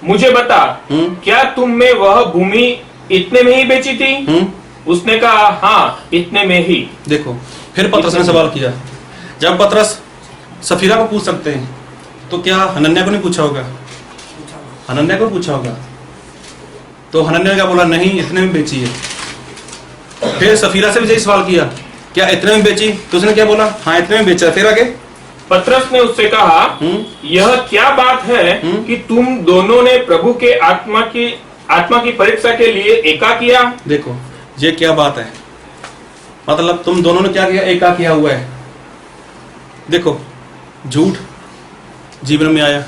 मुझे बता, क्या तुम में वह भूमि इतने में ही बेची थी? उसने कहा, हाँ इतने में ही। देखो, फिर पतरस ने सवाल किया। जब पतरस सफीरा को पूछ सकते हैं तो क्या हनन्याह को नहीं पूछा होगा? हनन्याह को पूछा होगा। तो हनन्याह ने क्या बोला? नहीं, इतने में बेची है। फिर सफीरा से भी यही सवाल किया, क्या इतने में बेची? तो उसने क्या बोला? हाँ इतने में बेचा। फिर आगे, पतरस ने उससे कहा, यह क्या बात है कि तुम दोनों ने प्रभु के आत्मा की परीक्षा के लिए एका किया? देखो, ये क्या बात है? मतलब तुम दोनों ने क्या किया? एका किया हुआ है। देखो, झूठ जीवन में आया,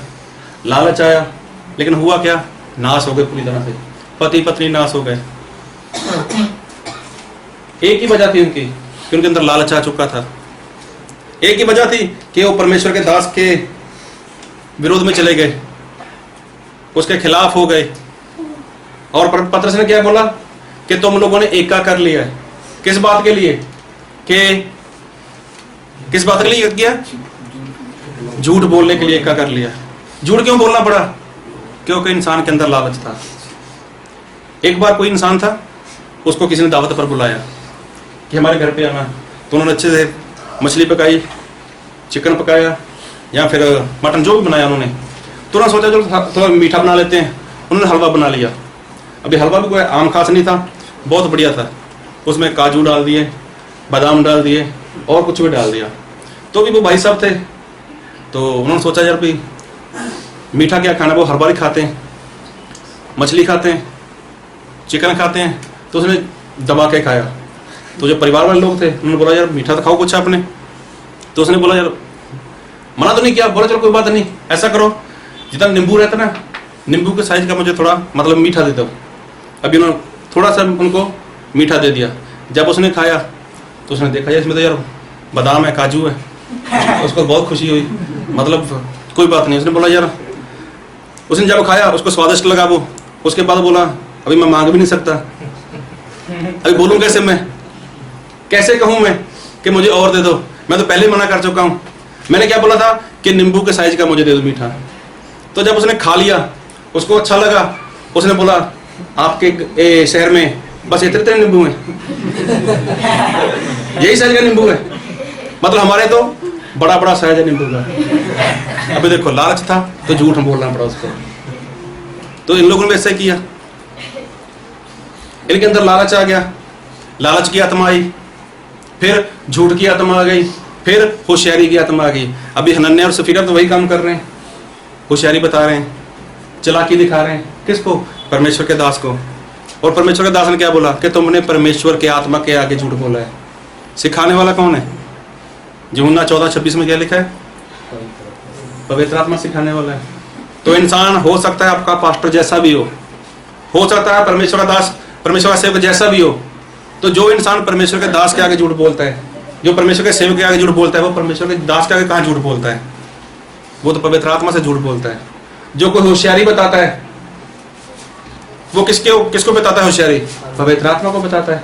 लालच आया, लेकिन हुआ क्या? नाश हो गए पूरी तरह से, पति पत्नी नाश हो गए। एक ही वजह थी उनकी कि उनके अंदर लालच आ चुका था। एक ही वजह थी कि वो परमेश्वर के दास के विरोध में चले गए, उसके खिलाफ हो गए। और पतरस ने क्या बोला कि तुम लोगों ने एका कर लिया है। किस बात के लिए? कि किस बात के लिए किया? झूठ बोलने के लिए एका कर लिया। झूठ क्यों बोलना पड़ा? क्योंकि इंसान के अंदर लालच था। एक बार कोई इंसान था, उसको किसी ने दावत पर बुलाया कि हमारे घर पे आना, तो उन्होंने अच्छे से मछली पकाई, चिकन पकाया या फिर मटन, जो भी बनाया उन्होंने। तो उन्होंने सोचा चलो थोड़ा मीठा बना लेते हैं, उन्होंने हलवा बना लिया। अभी हलवा भी कोई आम खास नहीं था, बहुत बढ़िया था। उसमें काजू डाल दिए, बादाम डाल दिए और कुछ भी डाल दिया। तो भी वो भाई साहब थे, तो उन्होंने सोचा यार भाई मीठा क्या खाना, वो हर बार ही खाते हैं, मछली खाते हैं, चिकन खाते हैं, तो उसने दबा के खाया। तो जो परिवार वाले लोग थे उन्होंने बोला यार मीठा तो खाओ कुछ आपने। तो उसने बोला यार मना तो नहीं किया, बोला चलो कोई बात नहीं, ऐसा करो जितना नींबू रहता ना, नींबू के साइज का मुझे थोड़ा मतलब मीठा दे दो। अभी उन्होंने थोड़ा सा उनको मीठा दे दिया। जब उसने खाया तो उसने देखा यार इसमें तो यार बादाम है, काजू है। उसको बहुत खुशी हुई, मतलब कोई बात नहीं। उसने बोला यार, उसने जब खाया उसको स्वादिष्ट लगा वो, उसके बाद बोला अभी मैं मांग भी नहीं सकता, अभी बोलूँ कैसे, मैं कैसे कहूँ मैं कि मुझे और दे दो, मैं तो पहले मना कर चुका हूँ। मैंने क्या बोला था कि नींबू के साइज का मुझे दे दो मीठा। तो जब उसने खा लिया उसको अच्छा लगा, उसने बोला आपके शहर में बस इतने नींबू हैं, यही साइज का नींबू है, मतलब हमारे तो बड़ा बड़ा साइज है नींबू का। अभी देखो लालच था तो झूठ बोलना पड़ा उसको। तो इन लोगों ने वैसे किया, इनके अंदर लालच आ गया, लालच की आत्मा आई, फिर झूठ की आत्मा आ गई, फिर होशियारी की आत्मा आ गई। अभी हनन्याह और सफीरा तो वही काम कर रहे हैं, होशियारी बता रहे हैं, चालाकी दिखा रहे हैं। किसको? परमेश्वर के दास को। और परमेश्वर के दास ने क्या बोला कि तुमने परमेश्वर के आत्मा के आगे झूठ बोला है। सिखाने वाला कौन है? यूहन्ना 14:26 में क्या लिखा है? पवित्र आत्मा सिखाने वाला है। तो इंसान हो सकता है आपका पास्टर जैसा भी हो सकता है परमेश्वर का दास, परमेश्वर का सेवक जैसा भी हो। तो जो इंसान परमेश्वर के दास के आगे झूठ बोलता है, जो परमेश्वर के सेवक के आगे झूठ बोलता है, वो परमेश्वर के दास के आगे कहाँ झूठ बोलता है? वो तो पवित्र आत्मा से झूठ बोलता है। जो कोई होशियारी बताता है वो किसको बताता है? होशियारी पवित्र आत्मा को बताता है।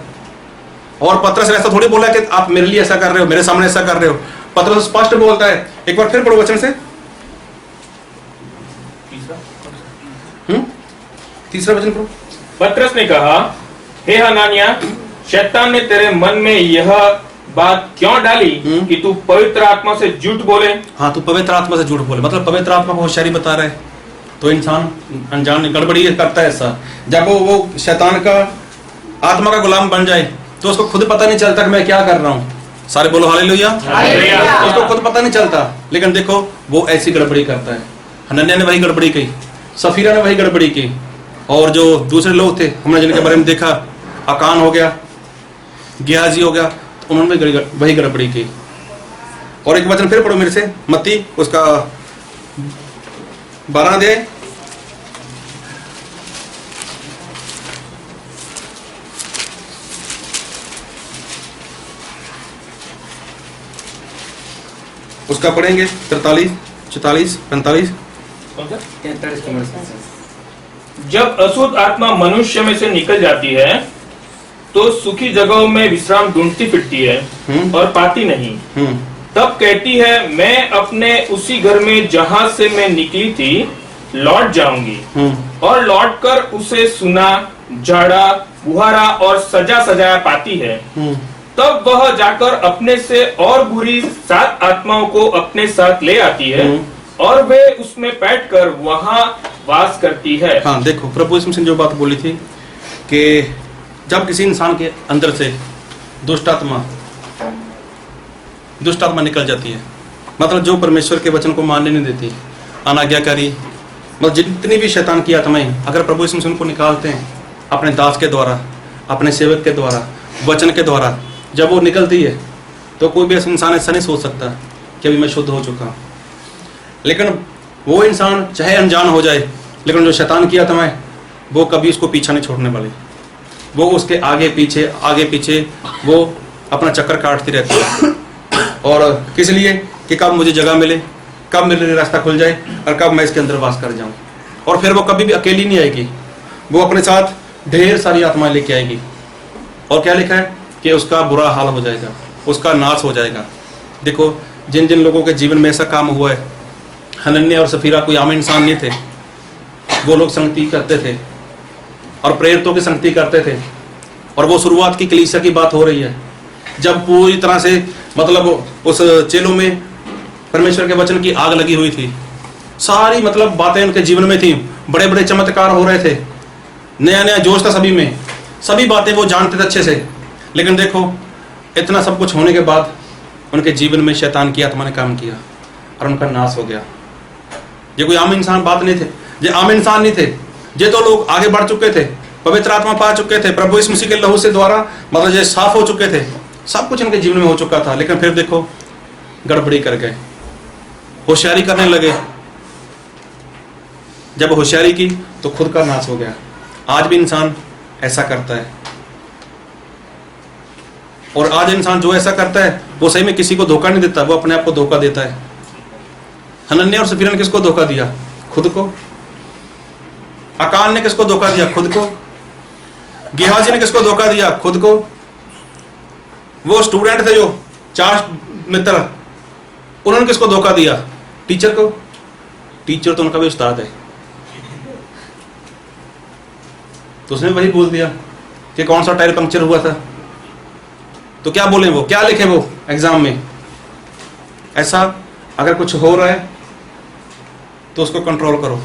और पत्रस ने ऐसा थोड़ी बोला कि आप मेरे लिए ऐसा कर रहे हो, मेरे सामने ऐसा कर रहे हो। पत्रस स्पष्ट बोलता है। एक बार फिर पढ़ो वचन से, तीसरा वचन पढ़ो। पत्रस ने कहा, हे हनानिया, शैतान ने तेरे मन में यह बात क्यों डाली कि तू पवित्र आत्मा से झूठ बोले? हाँ, तू पवित्र आत्मा से झूठ बोले, मतलब पवित्र आत्मा को होशियारी बता रहा है। तो इंसान अनजान गड़बड़ी करता है ऐसा। जब वो शैतान का आत्मा का गुलाम बन जाए तो उसको खुद पता नहीं चलता कि मैं क्या कर रहा हूँ। सारे बोलो हालेलुया। उसको खुद पता नहीं चलता, लेकिन देखो वो ऐसी गड़बड़ी करता है। हनन्याह ने वही गड़बड़ी की, सफीरा ने वही गड़बड़ी की, और जो दूसरे लोग थे हमने जिनके बारे में देखा, अकान हो गया, गियाजी हो गया, तो उन्होंने भी वही गड़बड़ी की। और एक वचन फिर पढ़ो मेरे से, मत्ती उसका 12 अध्याय, उसका पढ़ेंगे 43, 44, 45। जब अशुद्ध आत्मा मनुष्य में से निकल जाती है तो सूखी जगहों में विश्राम ढूंढती फिरती है और पाती नहीं। तब कहती है, मैं अपने उसी घर में जहां से मैं निकली थी लौट जाऊंगी। और लौटकर उसे सुना, झाड़ा, बुहारा और सजा सजाया पाती है। तब वह जाकर अपने से और बुरी 7 आत्माओं को अपने साथ ले आती है और वे उसमें बैठकर वहां वास करती है। हाँ, देखो प्रभु यीशु मसीह ने जो बात बोली थी कि जब किसी इंसान के अंदर से दुष्ट आत्मा निकल जाती है, मतलब जो परमेश्वर के वचन को मानने नहीं देती, अनाज्ञाकारी, मतलब जितनी भी शैतान की आत्माएं अगर प्रभु यीशु मसीह उनको निकालते हैं अपने दास के द्वारा, अपने सेवक के द्वारा, वचन के द्वारा, जब वो निकलती है तो कोई भी इंसान ऐसा नहीं सोच सकता कि अभी मैं शुद्ध हो चुका हूँ। लेकिन वो इंसान चाहे अनजान हो जाए, लेकिन जो शैतान की आत्मा है वो कभी उसको पीछा नहीं छोड़ने वाली। वो उसके आगे पीछे वो अपना चक्कर काटती रहती है। और किस लिए? कि कब मुझे जगह मिले, कब मेरे लिए रास्ता खुल जाए और कब मैं इसके अंदर वास कर जाऊं। और फिर वो कभी भी अकेली नहीं आएगी, वो अपने साथ ढेर सारी आत्माएं लेके आएगी। और क्या लिखा है कि उसका बुरा हाल हो जाएगा, उसका नाश हो जाएगा। देखो जिन जिन लोगों के जीवन में ऐसा काम हुआ है, हनन्याह और सफीरा कोई आम इंसान नहीं थे। वो लोग संगति करते थे और प्रेरितों की संगति करते थे। और वो शुरुआत की कलीसिया की बात हो रही है, जब पूरी तरह से मतलब उस चेलों में परमेश्वर के वचन की आग लगी हुई थी। सारी मतलब बातें उनके जीवन में थी, बड़े बड़े चमत्कार हो रहे थे, नया नया जोश था सभी में, सभी बातें वो जानते थे अच्छे से। लेकिन देखो इतना सब कुछ होने के बाद उनके जीवन में शैतान की आत्मा ने काम किया और उनका नाश हो गया। ये कोई आम इंसान बात नहीं थे, ये आम इंसान नहीं थे, ये तो लोग आगे बढ़ चुके थे, पवित्र आत्मा पा चुके थे, प्रभु यीशु मसीह के लहू से द्वारा मतलब ये साफ हो चुके थे, सब कुछ इनके जीवन में हो चुका था, लेकिन फिर देखो गड़बड़ी कर गए, होशियारी करने लगे। जब होशियारी की तो खुद का नाश हो गया। आज भी इंसान ऐसा करता है, और आज इंसान जो ऐसा करता है वो सही में किसी को धोखा नहीं देता, वो अपने आप को धोखा देता है। हनन्याह और सफीरा ने किसको धोखा दिया? खुद को। अकान ने किसको धोखा दिया? खुद को। गेहाजी ने किसको धोखा दिया? खुद को। वो स्टूडेंट थे जो 4 मित्र, उन्होंने किसको धोखा दिया? टीचर को। टीचर तो उनका भी उस्ताद है, तो उसने वही बोल दिया कि कौन सा टायर पंक्चर हुआ था, तो क्या बोले वो, क्या लिखे वो एग्जाम में। ऐसा अगर कुछ हो रहा है तो उसको कंट्रोल करो।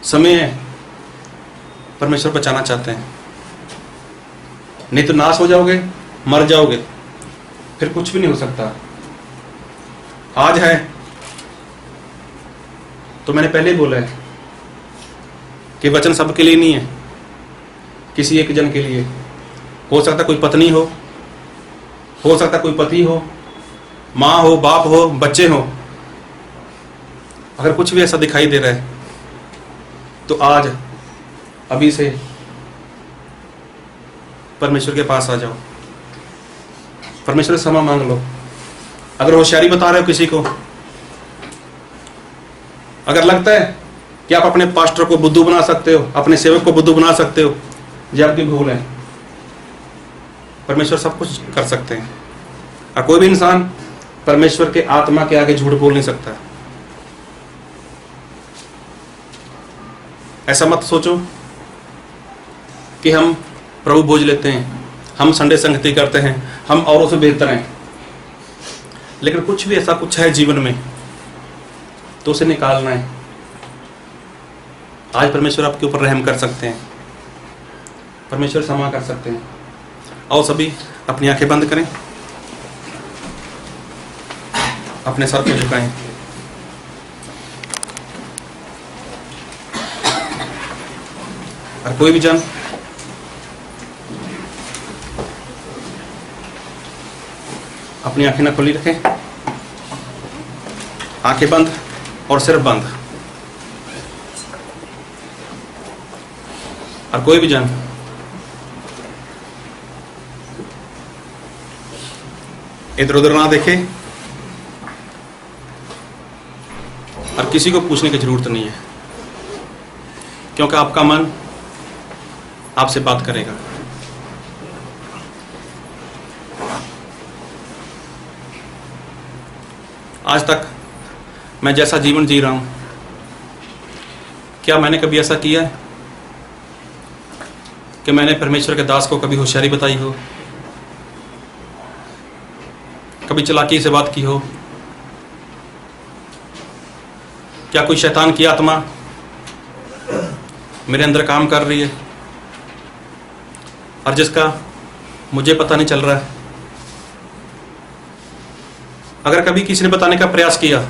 समय है, परमेश्वर बचाना चाहते हैं, नहीं तो नाश हो जाओगे, मर जाओगे, फिर कुछ भी नहीं हो सकता। आज है तो मैंने पहले ही बोला है कि वचन सबके लिए नहीं है, किसी एक जन के लिए। हो सकता कोई पत्नी हो सकता कोई पति हो, माँ हो, बाप हो, बच्चे हो। अगर कुछ भी ऐसा दिखाई दे रहा है तो आज अभी से परमेश्वर के पास आ जाओ, परमेश्वर से क्षमा मांग लो। अगर होशियारी बता रहे हो किसी को, अगर लगता है कि आप अपने पास्टर को बुद्धू बना सकते हो, अपने सेवक को बुद्धू बना सकते हो, ये आपकी भूल है। परमेश्वर सब कुछ कर सकते हैं, और कोई भी इंसान परमेश्वर के आत्मा के आगे झूठ बोल नहीं सकता। ऐसा मत सोचो कि हम प्रभु भोज लेते हैं, हम संडे संगति करते हैं, हम औरों से बेहतर हैं, लेकिन कुछ भी ऐसा कुछ है जीवन में तो उसे निकालना है। आज परमेश्वर आपके ऊपर रहम कर सकते हैं, परमेश्वर क्षमा कर सकते हैं। और सभी अपनी आंखें बंद करें, अपने सर को झुकाएं। और कोई भी जन अपनी आंखें ना खुली रखें, आंखें बंद और सिर बंद। और कोई भी जन इधर उधर ना देखे, और किसी को पूछने की जरूरत नहीं है, क्योंकि आपका मन आपसे बात करेगा। आज तक मैं जैसा जीवन जी रहा हूं, क्या मैंने कभी ऐसा किया है कि मैंने परमेश्वर के दास को कभी होशियारी बताई हो, कभी चालाकी से बात की हो? क्या कोई शैतान की आत्मा मेरे अंदर काम कर रही है और जिसका मुझे पता नहीं चल रहा है? अगर कभी किसी ने बताने का प्रयास किया,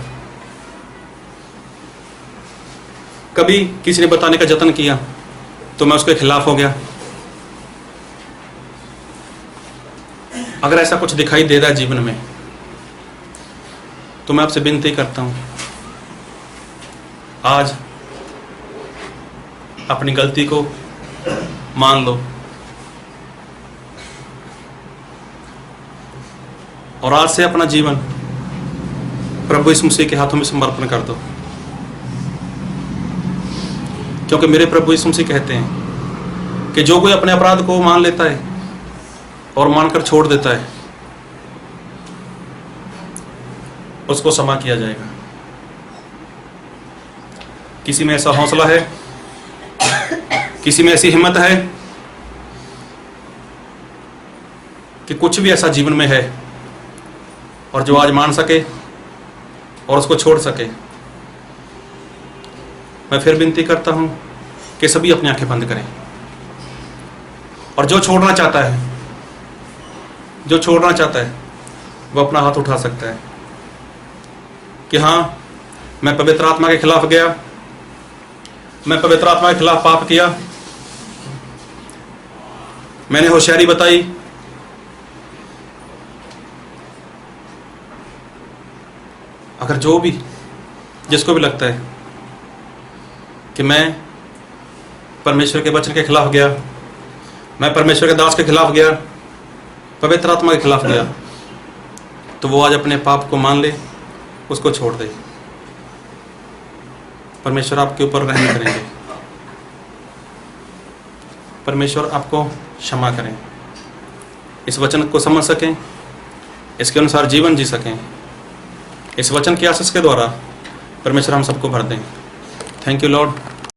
कभी किसी ने बताने का जतन किया, तो मैं उसके खिलाफ हो गया। अगर ऐसा कुछ दिखाई दे रहा है जीवन में, तो मैं आपसे विनती करता हूं, आज अपनी गलती को मान लो और आज से अपना जीवन प्रभु यीशु मसीह के हाथों में समर्पण कर दो। क्योंकि मेरे प्रभु यीशु मसीह कहते हैं कि जो कोई अपने अपराध को मान लेता है और मानकर छोड़ देता है, उसको क्षमा किया जाएगा। किसी में ऐसा हौसला है, किसी में ऐसी हिम्मत है कि कुछ भी ऐसा जीवन में है और जो आज मान सके और उसको छोड़ सके? मैं फिर विनती करता हूं कि सभी अपनी आंखें बंद करें, और जो छोड़ना चाहता है, जो छोड़ना चाहता है वो अपना हाथ उठा सकता है कि हाँ, मैं पवित्र आत्मा के खिलाफ गया, मैं पवित्र आत्मा के खिलाफ पाप किया, मैंने होशियारी बताई, अगर जो भी जिसको भी लगता है कि मैं परमेश्वर के वचन के खिलाफ गया, मैं परमेश्वर के दास के खिलाफ गया, पवित्र आत्मा के खिलाफ गया, तो वो आज अपने पाप को मान ले, उसको छोड़ दे। परमेश्वर आपके ऊपर रहम करेंगे, परमेश्वर आपको क्षमा करें, इस वचन को समझ सकें, इसके अनुसार जीवन जी सकें। इस वचन की आशीष के द्वारा परमेश्वर हम सबको भर दें। Thank you Lord.